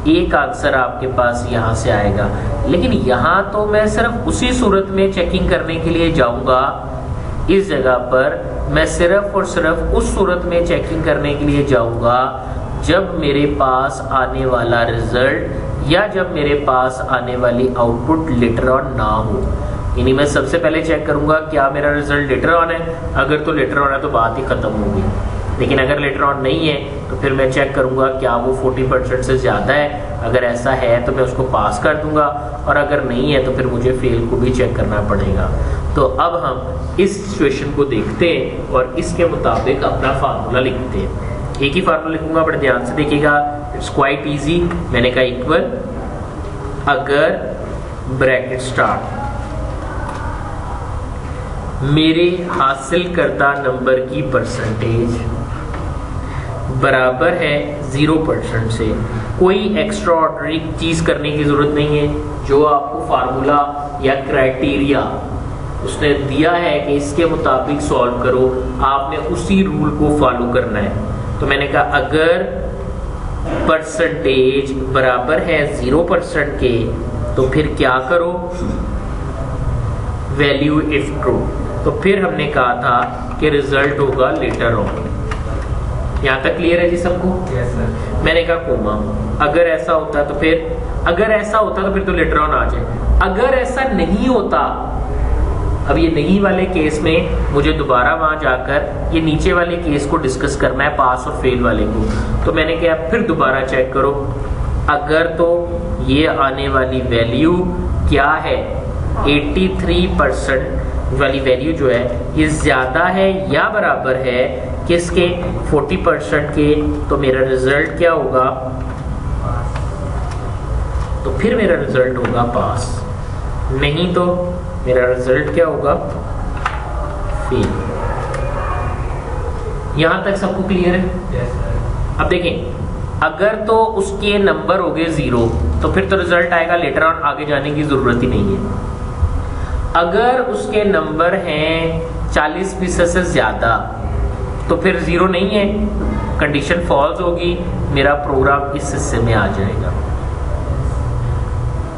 एक आंसर आपके पास यहाँ से आएगा। लेकिन यहाँ तो मैं सिर्फ उसी सूरत में चेकिंग करने के लिए जाऊँगा, इस जगह पर मैं सिर्फ और सिर्फ उस सूरत में चेकिंग करने के लिए जाऊँगा जब मेरे पास आने वाला रिजल्ट या जब मेरे पास आने वाली आउटपुट लेटर ऑन ना हो। यानी मैं सबसे पहले चेक करूंगा क्या मेरा रिजल्ट लेटर ऑन है, अगर तो लेटर ऑन है तो बात ही खत्म होगी। लेकिन अगर लेटर ऑन नहीं है तो फिर मैं चेक करूंगा क्या वो 40% से ज़्यादा है, अगर ऐसा है तो मैं उसको पास कर दूंगा, और अगर नहीं है तो फिर मुझे फेल को भी चेक करना पड़ेगा। तो अब हम इस सिचुएशन को देखते हैं और इसके मुताबिक अपना फार्मूला लिखते हैं। एक ही फार्मूला लिखूंगा, बड़े ध्यान से देखिएगा, इट्स क्वाइट इजी। मैंने कहा इक्वल, अगर ब्रैकेट स्टार्ट मेरे हासिल करदा नंबर की परसेंटेज बराबर है 0% से, कोई एक्स्ट्रा ऑर्डिनरी चीज करने की जरूरत नहीं है। जो आपको फार्मूला या क्राइटेरिया उसने दिया है कि इसके मुताबिक सॉल्व करो, आपने उसी रूल को फॉलो करना है। तो मैंने कहा अगर परसेंटेज बराबर है 0% के तो फिर क्या करो, वैल्यू इफ ट्रू। तो फिर हमने कहा था कि रिजल्ट होगा लेटर ऑन। यहां तक क्लियर है जी सबको? Yes sir. मैंने कहा कोमा, अगर ऐसा होता तो फिर, अगर ऐसा होता तो फिर तो लेटर ऑन आ जाए। अगर ऐसा नहीं होता, अब ये नहीं वाले केस में मुझे दोबारा वहां जाकर ये नीचे वाले केस को डिस्कस करना है, पास और फेल वाले को। तो मैंने कहा फिर दोबारा चेक करो, अगर तो ये आने वाली वैल्यू क्या है, 83% वाली वैल्यू जो है ये ज्यादा है या बराबर है किसके, 40% के, तो मेरा रिजल्ट क्या होगा, तो फिर मेरा रिजल्ट होगा पास। नहीं तो मेरा रिजल्ट क्या होगा, फेल। यहां तक सबको क्लियर है? Yes sir. अब देखें, अगर तो उसके नंबर हो गए 0 तो फिर तो रिजल्ट आएगा, लेटर ऑन आगे जाने की जरूरत ही नहीं है। अगर उसके नंबर हैं 40% से ज्यादा तो फिर 0 नहीं है, कंडीशन फॉल्स होगी, मेरा प्रोग्राम इस हिस्से में आ जाएगा।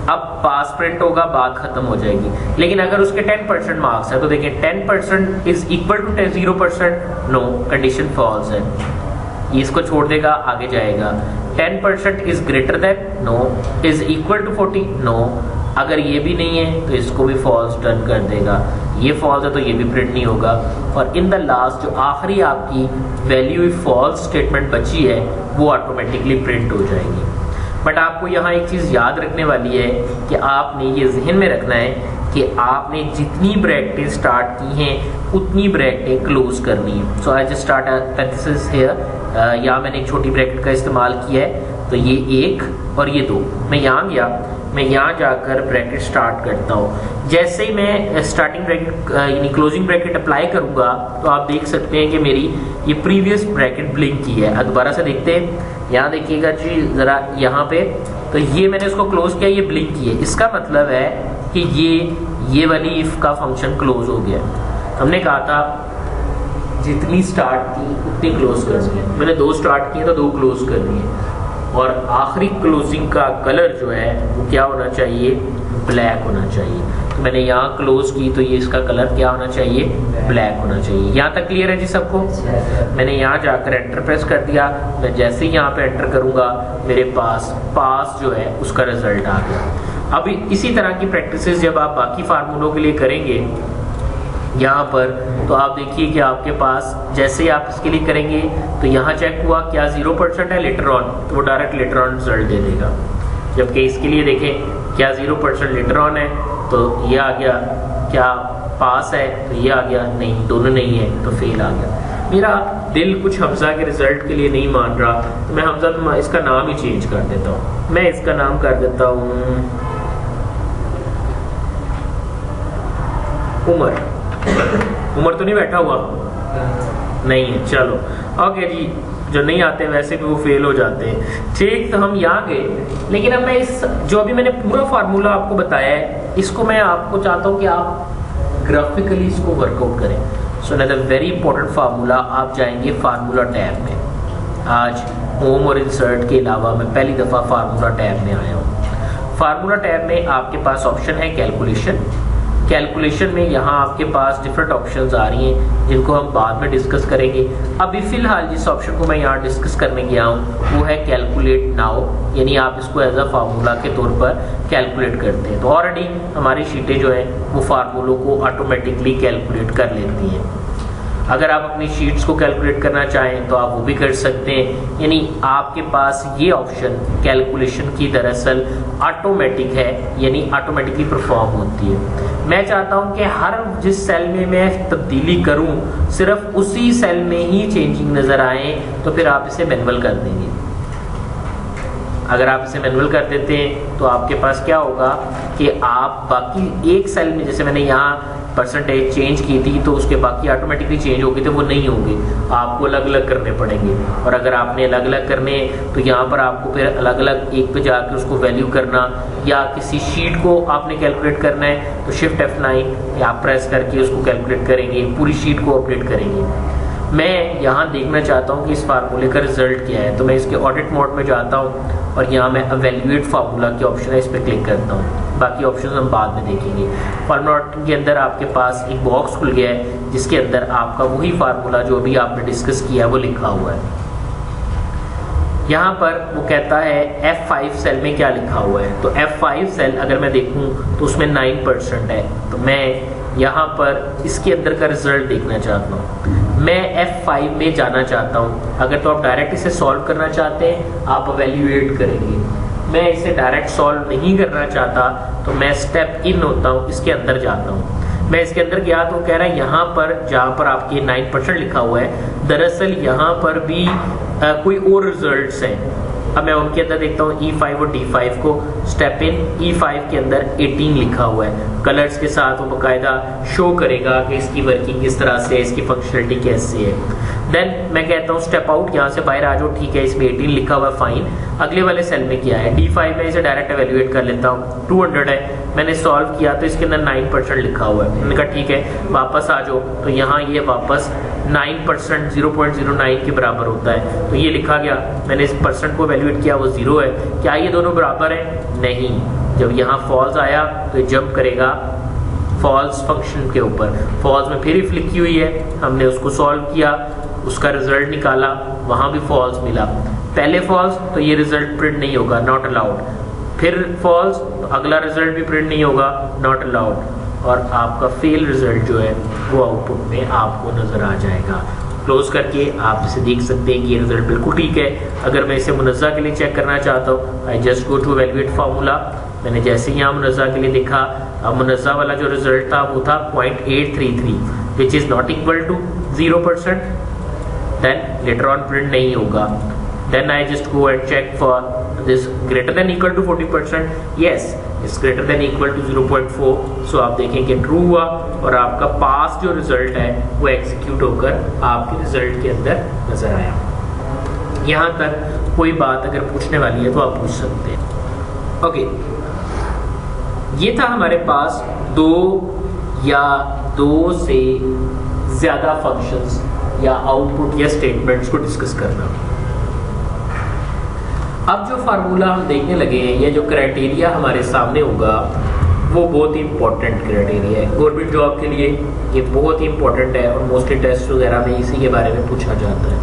अब पास प्रिंट होगा, बात खत्म हो जाएगी। लेकिन अगर उसके 10% मार्क्स है तो देखिए 10% is equal to 0%, no, condition false है, ये इसको छोड़ देगा, आगे जाएगा। 10% is greater than, no, is equal to 40, no. अगर ये भी नहीं है तो इसको भी फॉल्स टर्न कर देगा, ये फॉल्स है तो ये भी प्रिंट नहीं होगा। और इन द लास्ट जो आखिरी आपकी वैल्यू फॉल्स स्टेटमेंट बची है वो ऑटोमेटिकली प्रिंट हो जाएगी। बट आपको यहाँ एक चीज़ याद रखने वाली है कि आपने ये जहन में रखना है कि आपने जितनी ब्रैकेटें स्टार्ट की हैं उतनी ब्रैकेटें क्लोज करनी है। So I just start parenthesis here, यहाँ मैंने एक छोटी ब्रैकेट का इस्तेमाल किया है, तो ये 1 और ये 2। मैं यहाँ गया, मैं यहाँ जाकर ब्रैकेट स्टार्ट करता हूँ। जैसे ही मैं स्टार्टिंग ब्रैकेट यानी क्लोजिंग ब्रैकेट अप्लाई करूँगा तो आप देख सकते हैं कि मेरी ये प्रीवियस ब्रैकेट ब्लिंक की है। दोबारा से देखते हैं, यहाँ देखिएगा जी ज़रा, यहाँ पे तो ये मैंने इसको क्लोज किया, ये ब्लिंक की है। इसका मतलब है कि ये वाली इफ का फंक्शन क्लोज हो गया। हमने कहा था जितनी स्टार्ट की उतनी क्लोज करनी है, मैंने 2 स्टार्ट की है तो 2 क्लोज करनी है। और आखिरी क्लोजिंग का कलर जो है वो क्या होना चाहिए, ब्लैक होना चाहिए। तो मैंने यहाँ क्लोज की तो ये इसका कलर क्या होना चाहिए, ब्लैक होना चाहिए। यहाँ तक क्लियर है जी सबको? मैंने यहाँ जाकर एंटर प्रेस कर दिया, मैं जैसे ही यहाँ पे एंटर करूँगा मेरे पास जो है उसका रिजल्ट आ गया। अब इसी तरह की प्रैक्टिसेस जब आप बाकी फार्मूलों के लिए करेंगे यहाँ पर, तो आप देखिए कि आपके पास जैसे ही आप इसके लिए करेंगे तो यहाँ चेक हुआ क्या 0% है लेटर ऑन, तो वो डायरेक्ट लेटर ऑन रिजल्ट दे देगा। जबकि इसके लिए देखें क्या 0% लेटर ऑन है तो ये आ गया, क्या पास है तो ये आ गया, नहीं दोनों नहीं है तो फेल आ गया। मेरा दिल कुछ हमजा के रिजल्ट के लिए नहीं मान रहा, तो मैं हमजा इसका नाम ही चेंज कर देता हूँ। मैं इसका नाम कर देता हूँ उमर तो नहीं बैठा हुआ? नहीं है, चलो ओके जी। जो नहीं आते वैसे भी वो फेल हो जाते हैं, ठीक। तो हम यहाँ गए, लेकिन अब मैं इस जो अभी मैंने पूरा फार्मूला आपको बताया है, इसको मैं आपको चाहता हूँ कि आप ग्राफिकली इसको वर्कआउट करें। So another very important formula, आप जाएंगे फार्मूला टैब में। आज होम और इंसर्ट के अलावा मैं पहली दफ़ा फार्मूला टैब में आया हूँ। फार्मूला टैब में आपके पास ऑप्शन है कैलकुलेशन में यहाँ आपके पास डिफरेंट ऑप्शंस आ रही हैं जिनको हम बाद में डिस्कस करेंगे। अभी फिलहाल जिस ऑप्शन को मैं यहाँ डिस्कस करने गया हूँ वो है कैलकुलेट नाउ, यानी आप इसको एज अ फार्मूला के तौर पर कैलकुलेट करते हैं। तो ऑलरेडी हमारी शीटें जो हैं वो फार्मूलों को ऑटोमेटिकली कैलकुलेट कर लेती हैं। अगर आप अपनी शीट्स को कैलकुलेट करना चाहें तो आप वो भी कर सकते हैं, यानी आपके पास ये ऑप्शन कैलकुलेशन की दरअसल ऑटोमेटिक है, यानी ऑटोमेटिकली परफॉर्म होती है। मैं चाहता हूं कि हर जिस सेल में मैं तब्दीली करूं सिर्फ उसी सेल में ही चेंजिंग नज़र आए, तो फिर आप इसे मैनुअल कर देंगे। अगर आप इसे मैनुअल कर देते हैं तो आपके पास क्या होगा कि आप बाकी एक सेल में, जैसे मैंने यहाँ परसेंटेज चेंज की थी तो उसके बाकी ऑटोमेटिकली चेंज हो गए थे, वो नहीं होंगे, आपको अलग अलग करने पड़ेंगे। और अगर आपने अलग अलग करने तो यहाँ पर आपको फिर अलग अलग एक पे जाकर उसको वैल्यू करना, या किसी शीट को आपने कैलकुलेट करना है तो शिफ्ट F9 या आप प्रेस करके उसको कैलकुलेट करेंगे, पूरी शीट को अपडेट करेंगे। मैं यहाँ देखना चाहता हूँ कि इस फार्मूले का रिजल्ट क्या है, तो मैं इसके ऑडिट मोड में जाता हूँ और यहाँ मैं एवेल्युएट फार्मूला के ऑप्शन है, इस पर क्लिक करता हूँ। बाकी ऑप्शन हम बाद में देखेंगे। फार्मूला के अंदर आपके पास एक बॉक्स खुल गया है जिसके अंदर आपका वही फार्मूला जो अभी आपने डिस्कस किया है वो लिखा हुआ है। यहाँ पर वो कहता है F5 सेल में क्या लिखा हुआ है, तो F5 सेल अगर मैं देखूँ तो उसमें 9% है, तो मैं यहाँ पर इसके अंदर का रिजल्ट देखना चाहता हूँ। मैं F5 में जाना चाहता हूँ। अगर तो आप डायरेक्ट इसे सॉल्व करना चाहते हैं आप एवेल्युएट करेंगे। मैं इसे डायरेक्ट सॉल्व नहीं करना चाहता तो मैं स्टेप इन होता हूँ, इसके अंदर जाता हूँ। मैं इसके अंदर गया तो कह रहा है यहाँ पर जहाँ पर आपके 9% लिखा हुआ है, दरअसल यहाँ पर भी कोई और रिजल्ट्स हैं। अब मैं उनके अंदर देखता हूँ E5 और D5 को। स्टेप इन E5 के अंदर 18 लिखा हुआ है, कलर्स के साथ वो बाकायदा शो करेगा कि इसकी वर्किंग किस तरह से है, इसकी फंक्शनलिटी कैसे है। देन मैं कहता हूँ स्टेप आउट, यहाँ से बाहर आ जाओ, ठीक है इसमें 18 लिखा हुआ है, फाइन। अगले वाले सेल में क्या है, D5 में इसे डायरेक्ट एवेल्युएट कर लेता हूँ, 200 है। मैंने सॉल्व किया तो इसके अंदर 9% लिखा हुआ है। मैंने कहा ठीक है वापस आ जाओ, तो यहाँ ये वापस 9% 0.09 के बराबर होता है, तो ये लिखा गया। मैंने इस परसेंट को एवेल्युएट किया, वो 0 है। क्या ये दोनों बराबर है? नहीं। जब यहाँ फॉल्स आया तो जंप करेगा फॉल्स फंक्शन के ऊपर। फॉल्स में फिर इफ लिखी हुई है, हमने उसको सॉल्व किया, उसका रिजल्ट निकाला, वहाँ भी फॉल्स मिला। पहले फॉल्स तो ये रिजल्ट प्रिंट नहीं होगा, नॉट अलाउड। फिर फॉल्स तो अगला रिजल्ट भी प्रिंट नहीं होगा, नॉट अलाउड। और आपका फेल रिजल्ट जो है वो आउटपुट में आपको नजर आ जाएगा। क्लोज करके आप इसे देख सकते हैं कि ये रिजल्ट बिल्कुल ठीक है। अगर मैं इसे मुनज़्ज़ा के लिए चेक करना चाहता हूँ, I just go to evaluate formula. मैंने जैसे ही यहाँ मुनज़्ज़ा के लिए देखा, अब मुनज़्ज़ा वाला जो रिजल्ट था वो था 0.833 which is not equal to 0%। Then letter on print नहीं होगा। Then I just go and check for this greater than equal to 40%, yes is greater than equal to 0.4। So आप देखें कि ट्रू हुआ और आपका पास जो रिजल्ट है वो एग्जीक्यूट होकर आपके रिजल्ट के अंदर नजर आया। यहाँ तक कोई बात अगर पूछने वाली है तो आप पूछ सकते हैं। ओके, ये था हमारे पास 2 या 2 से ज्यादा फंक्शंस या आउटपुट या स्टेटमेंट्स को डिस्कस करना। अब जो फार्मूला हम देखने लगे हैं या जो क्राइटेरिया हमारे सामने होगा वो बहुत ही इंपॉर्टेंट क्राइटेरिया है गवर्नमेंट जॉब के लिए। ये बहुत ही इंपॉर्टेंट है और मोस्टली टेस्ट वगैरह में इसी के बारे में पूछा जाता है।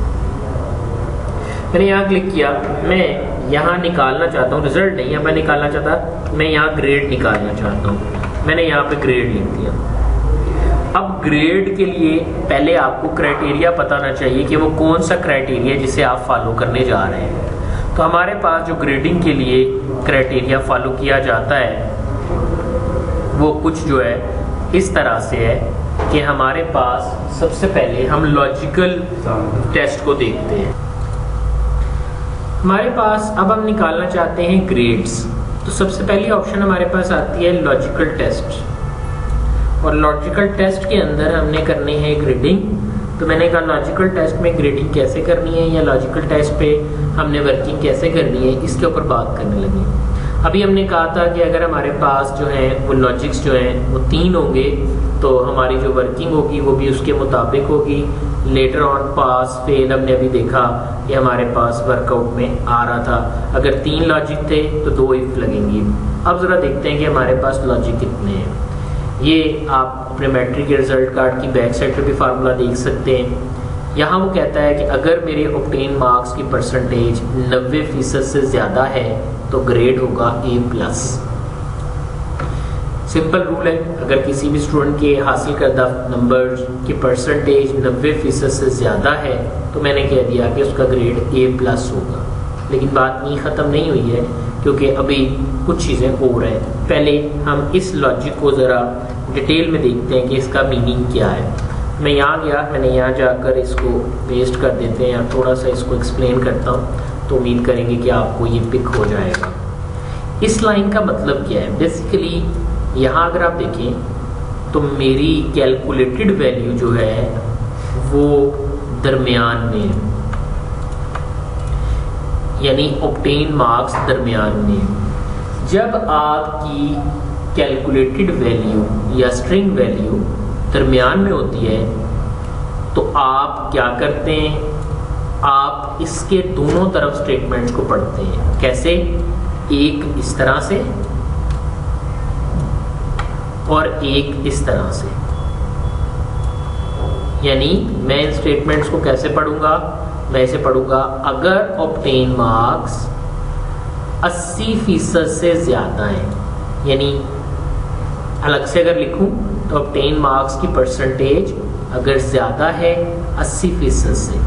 मैंने यहाँ क्लिक किया, मैं यहाँ निकालना चाहता हूँ, रिजल्ट नहीं है मैं निकालना चाहता, मैं यहाँ ग्रेड निकालना चाहता हूँ। मैंने यहाँ पे ग्रेड लिख दिया। अब ग्रेड के लिए पहले आपको क्राइटेरिया पता होना चाहिए कि वो कौन सा क्राइटेरिया जिसे आप फॉलो करने जा रहे हैं। तो हमारे पास जो ग्रेडिंग के लिए क्राइटेरिया फॉलो किया जाता है वो कुछ जो है इस तरह से है कि हमारे पास सबसे पहले हम लॉजिकल टेस्ट को देखते हैं। हमारे पास अब हम निकालना चाहते हैं ग्रेड्स, तो सबसे पहली ऑप्शन हमारे पास आती है लॉजिकल टेस्ट, और लॉजिकल टेस्ट के अंदर हमने करनी है ग्रेडिंग। तो मैंने कहा लॉजिकल टेस्ट में ग्रेडिंग कैसे करनी है या लॉजिकल टेस्ट पे हमने वर्किंग कैसे करनी है, इसके ऊपर बात करने लगे। अभी हमने कहा था कि अगर हमारे पास जो है वो लॉजिक्स जो हैं वो 3 होंगे तो हमारी जो वर्किंग होगी वो भी उसके मुताबिक होगी। लेटर ऑन पास फेल हमने अभी देखा कि हमारे पास वर्कआउट में आ रहा था, अगर 3 लॉजिक थे तो 2 इफ लगेंगी। अब ज़रा देखते हैं कि हमारे पास लॉजिक कितने हैं। ये आप अपने मैट्रिक के रिजल्ट कार्ड की बैक साइड पे भी फार्मूला देख सकते हैं। यहाँ वो कहता है कि अगर मेरे ऑब्टेन मार्क्स की परसेंटेज 90% से ज़्यादा है तो ग्रेड होगा A+। सिंपल रूल है, अगर किसी भी स्टूडेंट के हासिल करदा नंबर की परसेंटेज 90% से ज़्यादा है तो मैंने कह दिया कि उसका ग्रेड A+ होगा। लेकिन बात नहीं ख़त्म नहीं हुई है क्योंकि अभी कुछ चीज़ें हो रही हैं। पहले हम इस लॉजिक को ज़रा डिटेल में देखते हैं कि इसका मीनिंग क्या है। मैं यहाँ गया, मैंने यहाँ जाकर इसको पेस्ट कर देते हैं या थोड़ा सा इसको एक्सप्लेन करता हूँ तो उम्मीद करेंगे कि आपको ये पिक हो जाएगा। इस लाइन का मतलब क्या है, बेसिकली यहाँ अगर आप देखें तो मेरी कैलकुलेटेड वैल्यू जो है वो दरमियान में है, यानी ऑब्टेन मार्क्स दरमियान में। जब आपकी कैलकुलेटेड वैल्यू या स्ट्रिंग वैल्यू दरमियान में होती है तो आप क्या करते हैं, आप इसके दोनों तरफ स्टेटमेंट्स को पढ़ते हैं। कैसे? एक इस तरह से और एक इस तरह से। यानी मैं इन स्टेटमेंट्स को कैसे पढ़ूंगा, मैं इसे पढ़ूंगा अगर ऑब्टेन मार्क्स 80% से ज्यादा है, यानी अलग से अगर लिखूं तो ऑब्टेन मार्क्स की परसेंटेज अगर ज्यादा है 80% से,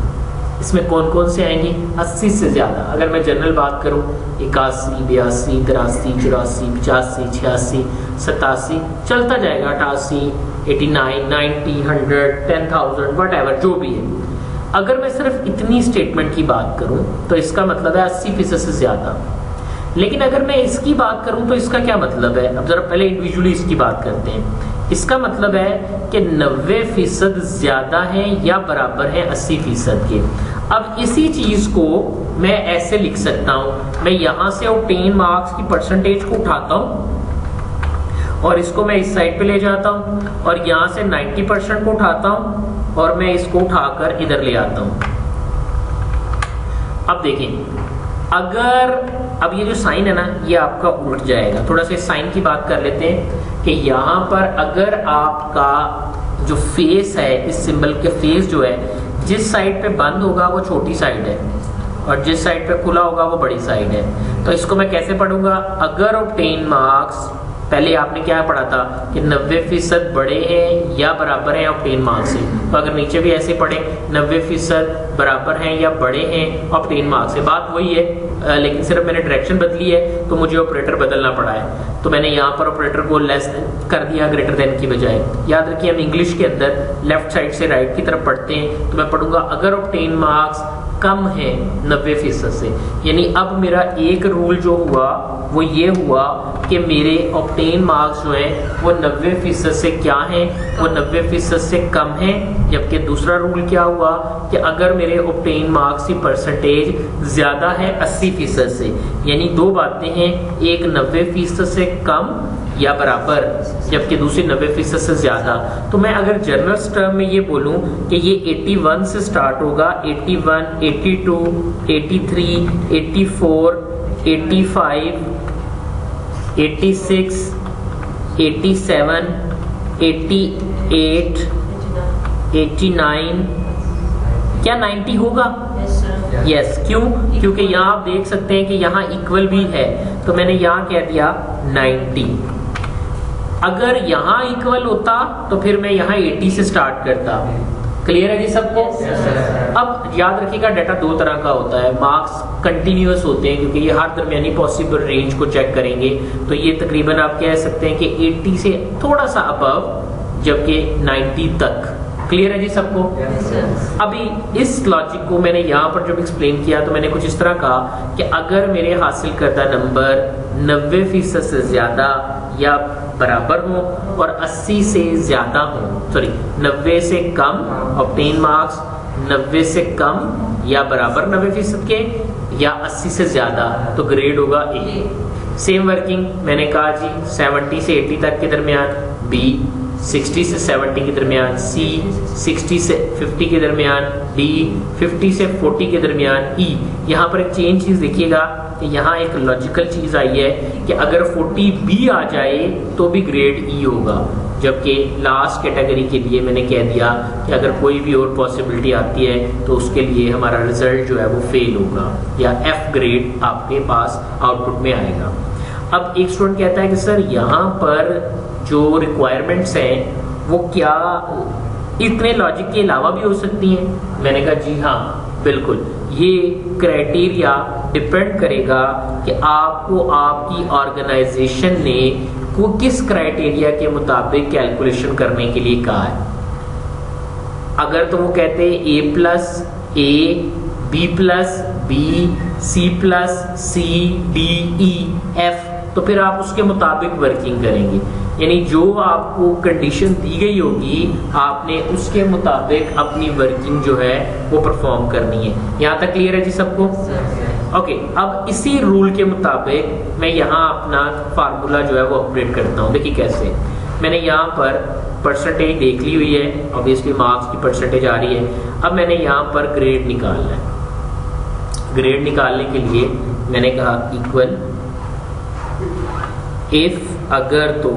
इसमें कौन कौन से आएंगे 80 से ज्यादा। अगर मैं जनरल बात करूं 81, 82, 83, 84, 85, 86, 87 चलता जाएगा, 88, 89, 90, 100, 10,000 वट जो भी है। अगर मैं सिर्फ इतनी स्टेटमेंट की बात करूं तो इसका मतलब है 80% से ज्यादा। लेकिन अगर मैं इसकी बात करूं तो इसका क्या मतलब है, अब जरा पहले इंडिविजुअली इसकी बात करते हैं। इसका मतलब है कि 90% ज्यादा है या बराबर है 80% के। अब इसी चीज को मैं ऐसे लिख सकता हूं, मैं यहां से ऑब्टेन मार्क्स की परसेंटेज को उठाता हूं और इसको मैं इस साइड पे ले जाता हूं और यहां से 90% को उठाता हूं और मैं इसको उठाकर इधर ले आता हूं। अब देखें, अगर अब ये जो साइन है ना ये आपका उल्ट जाएगा। थोड़ा सा इस साइन की बात कर लेते हैं कि यहाँ पर अगर आपका जो फेस है, इस सिंबल के फेस जो है, जिस साइड पे बंद होगा वो छोटी साइड है और जिस साइड पे खुला होगा वो बड़ी साइड है। तो इसको मैं कैसे पढ़ूंगा, अगर ऑब्टेन मार्क्स, पहले आपने क्या पढ़ा था कि 90% बड़े हैं या बराबर हैं ऑब्टेन मार्क्स से, तो अगर नीचे भी ऐसे पढ़े 90% बराबर हैं या बड़े हैं ऑब्टेन मार्क्स से, बात वही है, लेकिन सिर्फ मैंने डायरेक्शन बदली है तो मुझे ऑपरेटर बदलना पड़ा है। तो मैंने यहाँ पर ऑपरेटर को लेस कर दिया ग्रेटर देन की बजाय। याद रखिए हम इंग्लिश के अंदर लेफ्ट साइड से राइट की तरफ पढ़ते हैं, तो मैं पढ़ूंगा अगर ऑब्टेन मार्क्स कम है 90% से, यानी अब मेरा एक रूल जो हुआ वो ये हुआ कि मेरे ऑब्टेन मार्क्स जो हैं वो 90% से क्या हैं, वो 90% से कम हैं। जबकि दूसरा रूल क्या हुआ कि अगर मेरे ऑब्टेन मार्क्स की परसेंटेज ज्यादा है 80% से, यानी दो बातें हैं, एक 90% से कम या बराबर, जबकि दूसरी 90% से ज्यादा। तो मैं अगर जनरल टर्म में ये बोलूं कि ये 81 से स्टार्ट होगा, 81, 82, 83, 84, 85, 86, 87, 88, 89, क्या 90 होगा? यस क्यों? क्योंकि यहाँ आप देख सकते हैं कि यहाँ इक्वल भी है, तो मैंने यहाँ कह दिया 90। अगर यहाँ इक्वल होता तो फिर मैं यहाँ 80 से स्टार्ट करता। क्लियर है जी सबको? अब याद रखिएगा डाटा दो तरह का होता है, मार्क्स कंटिन्यूअस होते हैं क्योंकि ये हर दरमियानी पॉसिबल रेंज को चेक करेंगे, तो ये तकरीबन आप कह सकते हैं कि 80 से थोड़ा सा अबव, जबकि 90 तक। क्लियर है जी सबको? अभी इस लॉजिक को मैंने यहाँ पर जब एक्सप्लेन किया तो मैंने कुछ इस तरह कहा कि अगर मेरे हासिल करदा नंबर 90% से ज्यादा या बराबर हो और 80 से ज्यादा हो, सॉरी 90 से कम ऑब्टेन मार्क्स, 90 से कम या बराबर 90% के, या 80 से ज्यादा, तो ग्रेड होगा ए। सेम वर्किंग मैंने कहा जी 70 से 80 तक के दरमियान बी, 60 से 70 के दरमियान सी, 60 से 50 के दरमियान डी, 50 से 40 के दरमियान ई। यहाँ पर एक चेंज चीज देखिएगा कि यहाँ एक लॉजिकल चीज आई है कि अगर 40 बी आ जाए तो भी ग्रेड ई होगा, जबकि लास्ट कैटेगरी के लिए मैंने कह दिया कि अगर कोई भी और पॉसिबिलिटी आती है तो उसके लिए हमारा रिजल्ट जो है वो फेल होगा या एफ ग्रेड आपके पास आउटपुट में आएगा। अब एक स्टूडेंट कहता है कि सर यहाँ पर जो रिक्वायरमेंट्स हैं वो क्या इतने लॉजिक के अलावा भी हो सकती हैं? मैंने कहा जी हाँ बिल्कुल, ये क्राइटेरिया डिपेंड करेगा कि आपको आपकी ऑर्गेनाइजेशन ने को किस क्राइटेरिया के मुताबिक कैलकुलेशन करने के लिए कहा है। अगर तो वो कहते हैं A plus A, B plus B, C plus C, D, E, F, तो फिर आप उसके मुताबिक वर्किंग करेंगे, यानी जो आपको कंडीशन दी गई होगी आपने उसके मुताबिक अपनी वर्किंग जो है वो परफॉर्म करनी है। यहाँ तक क्लियर है जी सबको? ओके, अब इसी रूल के मुताबिक मैं यहाँ अपना फार्मूला जो है वो अपडेट करता हूँ। देखिए कैसे, मैंने यहाँ पर परसेंटेज देख ली हुई है, ऑब्वियसली मार्क्स की परसेंटेज आ रही है। अब मैंने यहाँ पर ग्रेड निकालना है। ग्रेड निकालने के लिए मैंने कहा इक्वल इफ, अगर तो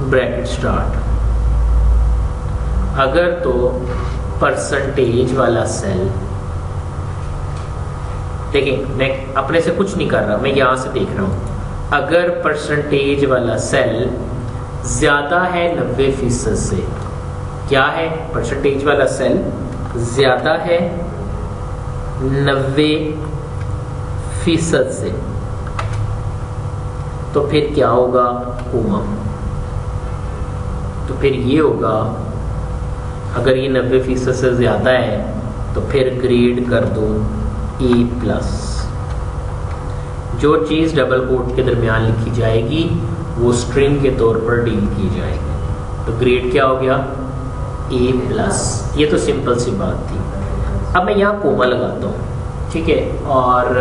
ब्रैकेट स्टार्ट, अगर तो परसेंटेज वाला सेल, देखिए मैं अपने से कुछ नहीं कर रहा, मैं यहां से देख रहा हूं, अगर परसेंटेज वाला सेल ज्यादा है 90% से, क्या है? परसेंटेज वाला सेल ज्यादा है 90% से, तो फिर क्या होगा? कोमा। तो फिर ये होगा, अगर ये 90% से ज्यादा है तो फिर ग्रेड कर दो A प्लस। जो चीज डबल कोट के दरमियान लिखी जाएगी वो स्ट्रिंग के तौर पर डील की जाएगी, तो ग्रेड क्या हो गया? A plus. ये तो सिंपल सी बात थी। अब मैं यहाँ कोमा लगाता हूँ, ठीक है, और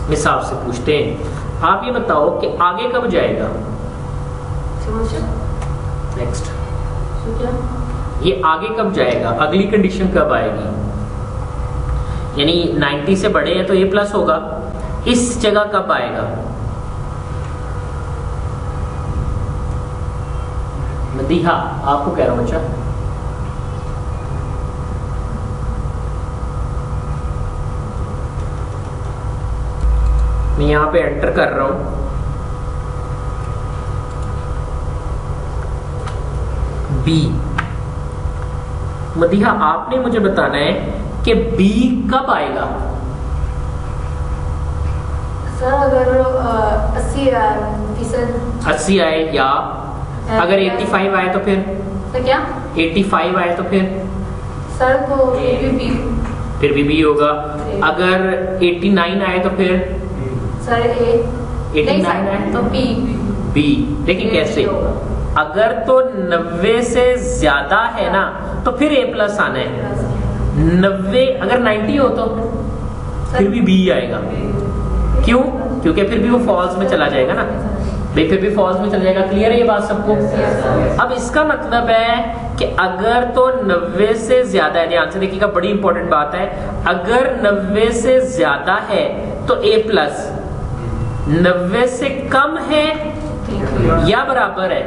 हिसाब से पूछते हैं, आप ये बताओ कि आगे कब जाएगा? नेक्स्ट, ये आगे कब जाएगा? अगली कंडीशन कब आएगी? यानी 90 से बड़े हैं तो A प्लस होगा, इस जगह कब आएगा? मदीहा आपको कह रहा हूं बच्चा, मैं यहां पे एंटर कर रहा हूं, बी। मदीहा आपने मुझे बताना है कि बी कब आएगा? सर अगर 80 आए, या अगर 85 आए तो फिर? तो क्या 85 आए तो फिर? सर तो फिर भी बी होगा। अगर 89 आए तो फिर? सर 89 आए तो बी। देखिए कैसे, अगर तो 90 से ज्यादा है ना तो फिर A प्लस आना है। 90 अगर 90 हो तो फिर भी बी आएगा। क्यों? क्योंकि फिर भी वो फॉल्स में चला जाएगा ना, भाई फिर भी फॉल्स में चल जाएगा। क्लियर है ये बात सबको? अब इसका मतलब है कि अगर तो 90 से ज्यादा है, ध्यान से देखिएगा, बड़ी इंपॉर्टेंट बात है, अगर 90 से ज्यादा है तो A प्लस, 90 से कम है या बराबर है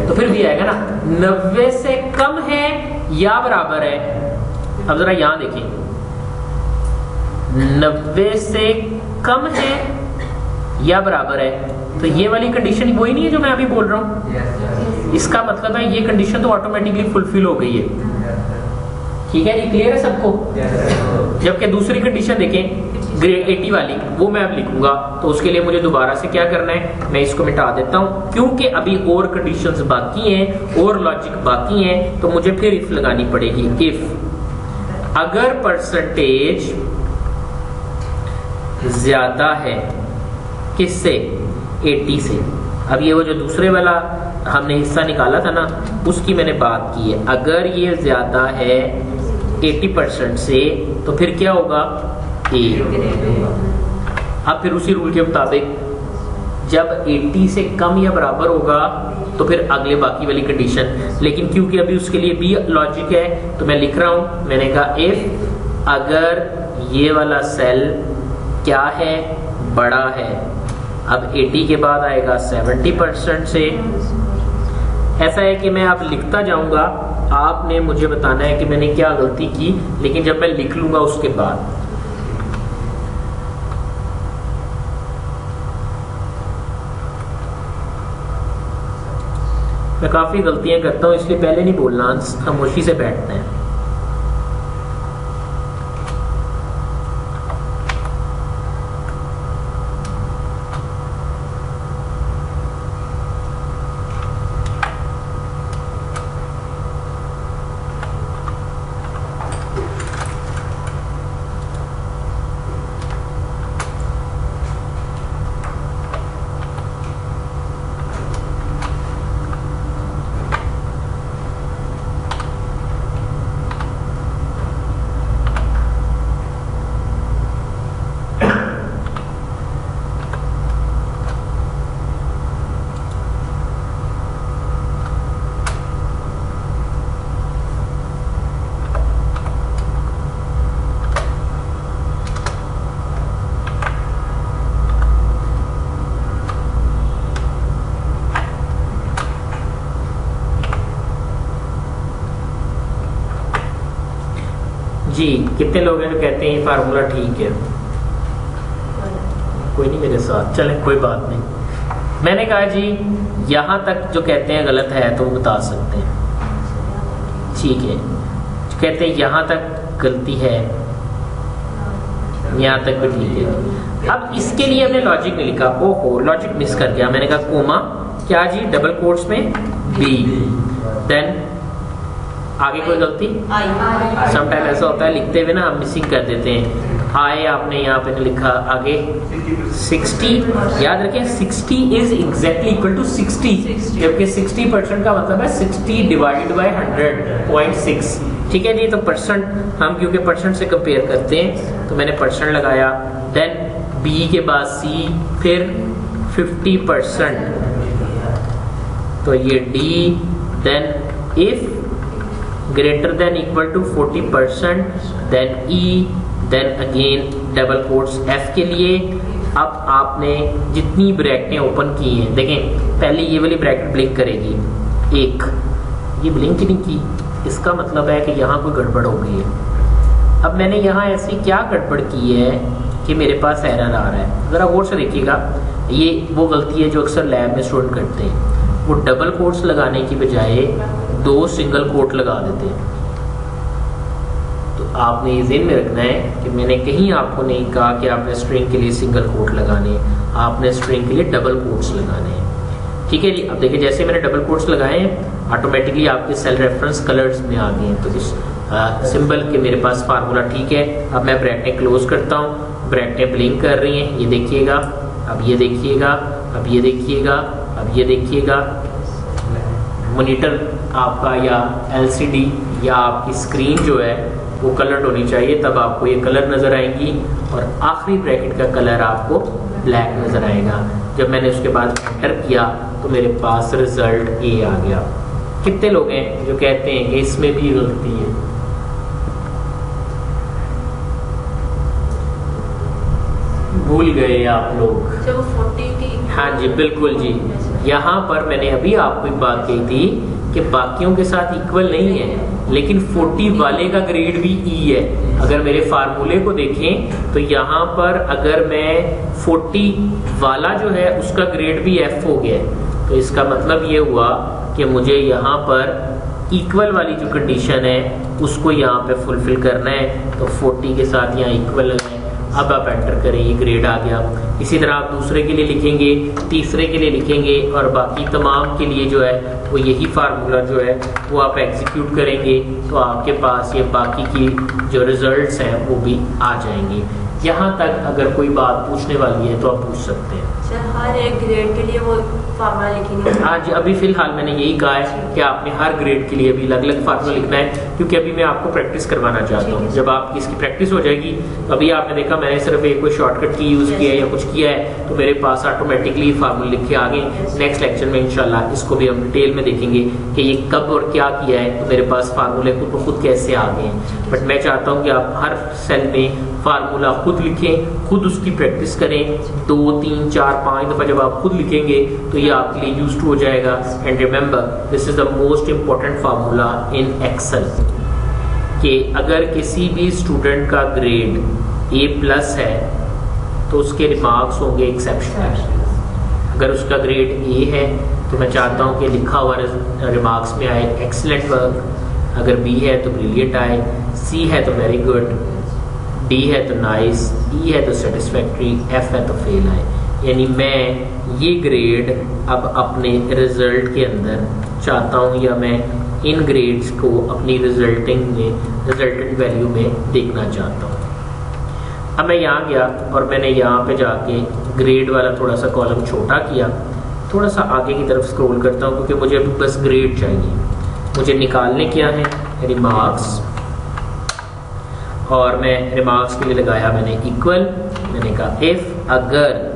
तो फिर भी आएगा ना, 90 से कम है या बराबर है। अब जरा यहां देखिए, 90 से कम है या बराबर है, तो ये वाली कंडीशन वही नहीं है जो मैं अभी बोल रहा हूं। इसका मतलब है ये कंडीशन तो ऑटोमेटिकली फुलफिल हो गई है। ठीक है जी, क्लियर है सबको? जबकि दूसरी कंडीशन देखें ग्रेड 80 वाली, वो मैं अब लिखूंगा, तो उसके लिए मुझे दोबारा से क्या करना है, मैं इसको मिटा देता हूं क्योंकि अभी और कंडीशंस बाकी हैं और लॉजिक बाकी हैं, तो मुझे फिर इफ लगानी पड़ेगी। इफ अगर परसेंटेज ज्यादा है किससे, 80 से। अब ये वो जो दूसरे वाला हमने हिस्सा निकाला था ना, उसकी मैंने बात की है। अगर ये ज्यादा है 80% से तो फिर क्या होगा, ए। अब फिर उसी रूल के मुताबिक जब 80 से कम या बराबर होगा तो फिर अगले बाकी वाली कंडीशन, लेकिन क्योंकि अभी उसके लिए भी लॉजिक है तो मैं लिख रहा हूं, मैंने कहा इफ अगर ये वाला सेल क्या है, बड़ा है। अब 80 के बाद आएगा 70% से। ऐसा है कि मैं आप लिखता जाऊंगा, आपने मुझे बताना है कि मैंने क्या गलती की, लेकिन जब मैं लिख लूंगा उसके बाद। मैं काफी गलतियां करता हूं, इसलिए पहले नहीं बोलना, खामोशी से बैठते हैं। जी, कितने लोग हैं जो कहते हैं ये फार्मूला ठीक है? कोई नहीं मेरे साथ, चले कोई बात नहीं। मैंने कहा जी यहां तक जो कहते हैं गलत है तो वो बता सकते हैं, ठीक है। जो कहते हैं यहां तक गलती है, यहां तक भी ठीक है। अब इसके लिए हमने लॉजिक नहीं लिखा, ओहो लॉजिक मिस कर गया। मैंने कहा कोमा क्या जी, डबल कोट्स में बी, देन आगे कोई गलती, समटाइम ऐसा होता है लिखते हुए ना हम मिसिंग कर देते हैं। आए आपने यहाँ पे लिखा, आगे 60, याद रखें 60 इज एग्जैक्टली इक्वल टू 60, जबकि 60% का मतलब है 60 डिवाइडेड बाय 100.6। ठीक है जी, तो परसेंट हम क्योंकि परसेंट से कंपेयर करते हैं तो मैंने परसेंट लगाया, देन बी के बाद सी, फिर 50%, तो ये D, then if greater than equal to 40%, then E, then again double quotes F के लिए। अब आपने जितनी ब्रैकेटें ओपन की हैं, देखें पहले ये वाली ब्रैकेट ब्लिंक करेगी, एक ये ब्लिंक नहीं की, इसका मतलब है कि यहाँ कोई गड़बड़ हो गई है। अब मैंने यहाँ ऐसी क्या गड़बड़ की है कि मेरे पास एरर आ रहा है। ज़रा गौर से देखिएगा, ये वो गलती है जो अक्सर लैब में स्टूडेंट करते हैं, वो डबल कोट्स लगाने की बजाय 2 सिंगल कोट लगा देते हैं। तो आपने ये ज़हन में रखना है कि मैंने कहीं आपको नहीं कहा कि आपने स्ट्रिंग के लिए सिंगल कोट लगाने, आपने स्ट्रिंग के लिए डबल कोट्स लगाने हैं। ठीक है जी, अब देखिए जैसे मैंने डबल कोट्स लगाए हैं ऑटोमेटिकली आपके सेल रेफरेंस कलर्स में आ गए हैं। तो इस सिंबल के मेरे पास फार्मूला ठीक है। अब मैं ब्रैकेटें क्लोज करता हूँ, ब्रैकेटें ब्लिंक कर रही हैं, ये देखिएगा, अब ये देखिएगा, अब ये देखिएगा, अब ये देखिएगा। मॉनिटर आपका या एलसीडी या आपकी स्क्रीन जो है वो कलर्ड होनी चाहिए, तब आपको ये कलर नज़र आएंगी और आखिरी ब्रैकेट का कलर आपको ब्लैक नज़र आएगा। जब मैंने उसके बाद एंटर किया तो मेरे पास रिजल्ट ए आ गया। कितने लोग हैं जो कहते हैं कि इसमें भी गलती है? भूल गए आप लोग? जब 40 की। हाँ जी बिल्कुल जी। यहाँ पर मैंने अभी आपको एक बात कही थी कि बाकियों के साथ इक्वल नहीं है, लेकिन 40 वाले का ग्रेड भी ई है। अगर मेरे फार्मूले को देखें तो यहाँ पर अगर मैं 40 वाला जो है उसका ग्रेड भी एफ हो गया है, तो इसका मतलब ये हुआ कि मुझे यहाँ पर इक्वल वाली जो कंडीशन है उसको यहाँ पे फुलफिल करना है। तो 40 के साथ यहाँ इक्वल है, अब आप एंटर करें, ये ग्रेड आ गया। इसी तरह आप दूसरे के लिए लिखेंगे, तीसरे के लिए लिखेंगे और बाकी तमाम के लिए जो है वो यही फार्मूला जो है वो आप एग्जीक्यूट करेंगे, तो आपके पास ये बाकी की जो रिजल्ट्स हैं वो भी आ जाएंगे। यहाँ तक अगर कोई बात पूछने वाली है तो आप पूछ सकते हैं। सर हर एक ग्रेड के लिए वो फार्मूला लिखेंगे? हाँ जी, अभी फिलहाल मैंने यही कहा है कि आपने हर ग्रेड के लिए भी अलग अलग फार्मूला लिखना है, क्योंकि अभी मैं आपको प्रैक्टिस करवाना चाहता हूँ। जब आपकी इसकी प्रैक्टिस हो जाएगी तो अभी आपने देखा मैंने सिर्फ एक कोई शॉर्टकट की यूज़ किया है या कुछ किया है, तो मेरे पास ऑटोमेटिकली फार्मूले लिखे आ गए। नेक्स्ट लेक्चर में इंशाल्लाह इसको भी हम डिटेल में देखेंगे कि ये कब और क्या किया है, तो मेरे पास फार्मूले खुद ब खुद कैसे आ गए हैं। बट मैं चाहता हूँ कि आप हर सेल में फार्मूला खुद लिखें, खुद उसकी प्रैक्टिस करें। 2, 3, 4, 5 दफ़ा जब आप खुद लिखेंगे तो ये आपके लिए यूज्ड हो जाएगा। And remember this is the most important formula in Excel, कि अगर किसी भी स्टूडेंट का ग्रेड A+ है तो उसके रिमार्क्स होंगे एक्सेप्शनल। अगर उसका ग्रेड A है तो मैं चाहता हूँ कि लिखा हुआ रिमार्क्स में आए एक्सीलेंट वर्क, अगर B है तो ब्रिलियंट आए, C है तो वेरी गुड, D है तो नाइस, E है तो सेटिस्फैक्ट्री, F है तो फेल आए। यानी मैं ये ग्रेड अब अपने रिजल्ट के अंदर चाहता हूँ, या मैं इन ग्रेड्स को अपनी रिजल्टेंट वैल्यू में देखना चाहता हूँ। अब मैं यहाँ गया और मैंने यहाँ पे जाके ग्रेड वाला थोड़ा सा कॉलम छोटा किया, थोड़ा सा आगे की तरफ स्क्रॉल करता हूँ क्योंकि मुझे अभी बस ग्रेड चाहिए। मुझे निकालने क्या है, रिमार्क्स, और मैं रिमार्क्स के लिए लगाया मैंने इक्वल। मैंने कहा इफ अगर,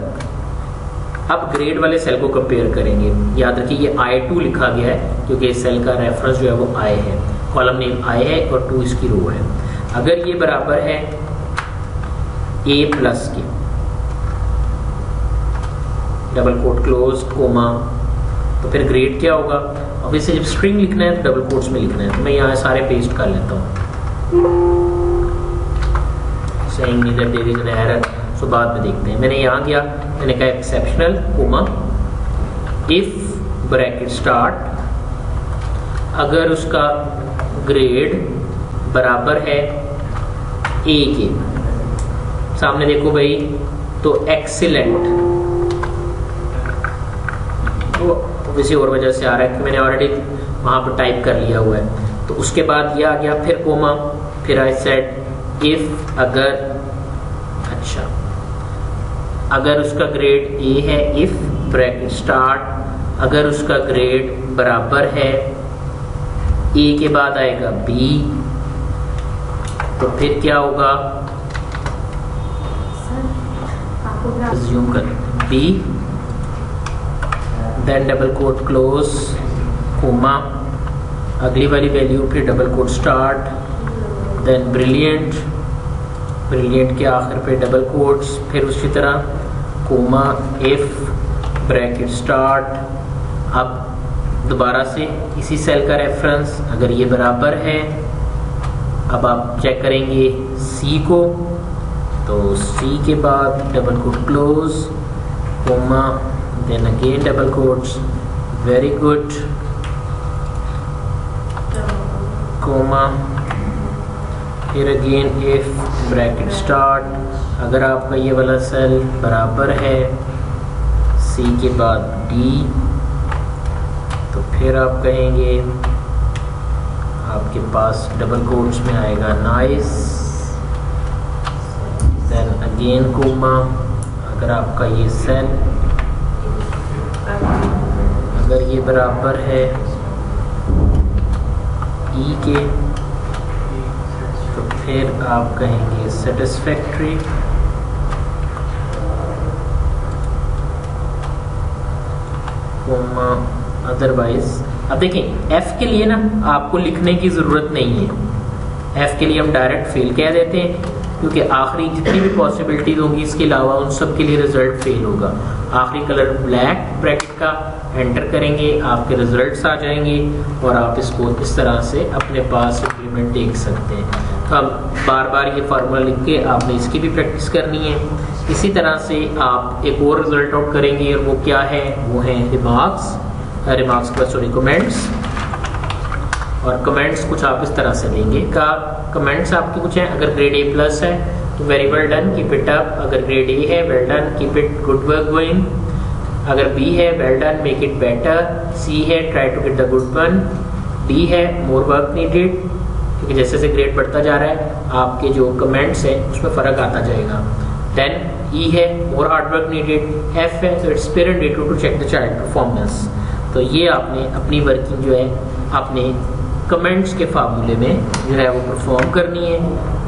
अब ग्रेड वाले सेल को कंपेयर करेंगे। याद रखिए ये I2 लिखा गया है क्योंकि इस सेल का रेफरेंस जो है वो I है, कॉलम नेम I है और 2 इसकी रो है। अगर ये बराबर है A+ के, डबल कोट क्लोज कोमा, तो फिर ग्रेड क्या होगा? ऑब्वियसली जब स्ट्रिंग लिखना है तो डबल कोट्स में लिखना है, तो मैं यहाँ सारे पेस्ट कर लेता हूँ। saying neither there is an error, so बाद में देखते हैं। मैंने यहाँ गया, मैंने कहा exceptional comma if bracket start, अगर उसका ग्रेड बराबर है A के, सामने देखो भाई, तो एक्सीलेंट, तो किसी और वजह से आ रहा है कि मैंने ऑलरेडी वहाँ पर टाइप कर लिया हुआ है। तो उसके बाद ये आ गया, फिर कोमा, फिर आई सेड इफ अगर, अच्छा अगर उसका ग्रेड A है, इफ ब्रैकेट स्टार्ट, अगर उसका ग्रेड बराबर है A के बाद आएगा B, तो फिर क्या होगा? कर B, then double quote close comma, अगली वाली वैल्यू, फिर double quote start, then brilliant, brilliant के आखिर पे डबल कोट्स, फिर उसी तरह कोमा इफ ब्रैकेट स्टार्ट। अब दोबारा से इसी सेल का रेफरेंस, अगर ये बराबर है, अब आप चेक करेंगे C को, तो C के बाद double quote close comma, then again double quotes, very good comma, फिर अगेन इफ ब्रैकेट स्टार्ट, अगर आपका ये वाला सेल बराबर है C के बाद D, तो फिर आप कहेंगे, आपके पास डबल कोट्स में आएगा नाइस, देन अगेन कोमा, अगर आपका ये सेल अगर ये बराबर है E के, तो फिर आप कहेंगे सेटिस्फैक्ट्री, अदरवाइज। अब देखें एफ के लिए ना आपको लिखने की ज़रूरत नहीं है, एफ के लिए हम डायरेक्ट फेल कह देते हैं क्योंकि आखिरी जितनी भी पॉसिबिलिटीज होंगी इसके अलावा उन सब के लिए रिजल्ट फेल होगा। आखिरी कलर ब्लैक ब्रैकेट का एंटर करेंगे, आपके रिजल्ट्स आ जाएंगे और आप इसको इस तरह से अपने पास इम्प्लीमेंट देख सकते हैं। तो हम बार बार ये फार्मूला लिख के आपने इसकी भी प्रैक्टिस करनी है। इसी तरह से आप एक और रिजल्ट आउट करेंगे और वो क्या है, वो है रिमार्क्स प्लस सॉरी कमेंट्स। और कमेंट्स कुछ आप इस तरह से देंगे का कमेंट्स आपके कुछ हैं, अगर ग्रेड ए प्लस है तो very well done, keep it up. अगर ग्रेड ए है well done, keep it good work going. अगर बी है well done, make it better. C है try to get the good one. D है मोर वर्क नीडेड, क्योंकि जैसे जैसे ग्रेड बढ़ता जा रहा है आपके जो कमेंट्स है उसमें फ़र्क आता जाएगा। देन ई है more hard work needed. F है तो it's parent day to check the child performance. तो ये आपने अपनी वर्किंग जो है आपने कमेंट्स के फार्मूले में जो है वो परफॉर्म करनी है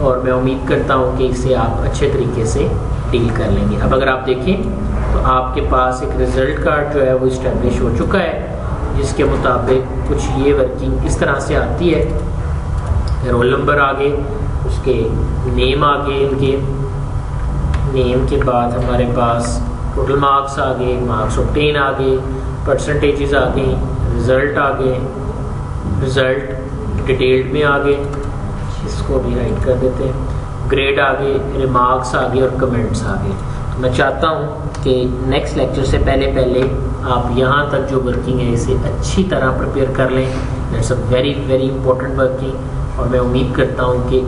और मैं उम्मीद करता हूँ कि इसे आप अच्छे तरीके से डील कर लेंगे। अब अगर आप देखें तो आपके पास एक रिज़ल्ट कार्ड जो है वो इस्टेब्लिश हो चुका है, जिसके मुताबिक कुछ ये वर्किंग इस तरह से आती है। रोल नंबर आ गए, उसके नेम आ गए, इनके नेम के बाद हमारे पास टोटल मार्क्स आ गए, मार्क्स ऑब्टेन आ गए, परसेंटेजेस आ गई, रिज़ल्ट आ गए, रिज़ल्ट डिटेल्ड में आ गए, इसको भी हाइड कर देते हैं, ग्रेड आ गए, रिमार्क्स आ गए और कमेंट्स आ गए। तो मैं चाहता हूँ कि नेक्स्ट लेक्चर से पहले आप यहाँ तक जो वर्किंग है इसे अच्छी तरह प्रिपेयर कर लें। That's a very very important working. और मैं उम्मीद करता हूँ कि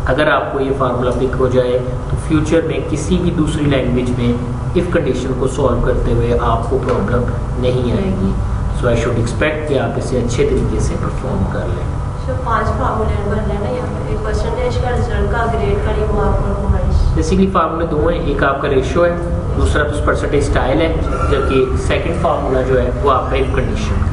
अगर आपको ये फार्मूला पिक हो जाए तो फ्यूचर में किसी भी दूसरी लैंग्वेज में इफ़ कंडीशन को सॉल्व करते हुए आपको प्रॉब्लम नहीं आएगी। सो आई शुड एक्सपेक्ट कि आप इसे अच्छे तरीके से परफॉर्म कर लें। सो 5 फार्मूले बन रहे हैं ना यहाँ पे, एक परसेंटेज का, रिजल्ट का, ग्रेड का, रिमार्क और कमेंट्स। बेसिकली फार्मूले दो हैं, एक आपका रेशियो है, दूसरा परसेंटेज स्टाइल है, जबकि सेकंड फार्मूला जो है वो आपका इफ कंडीशन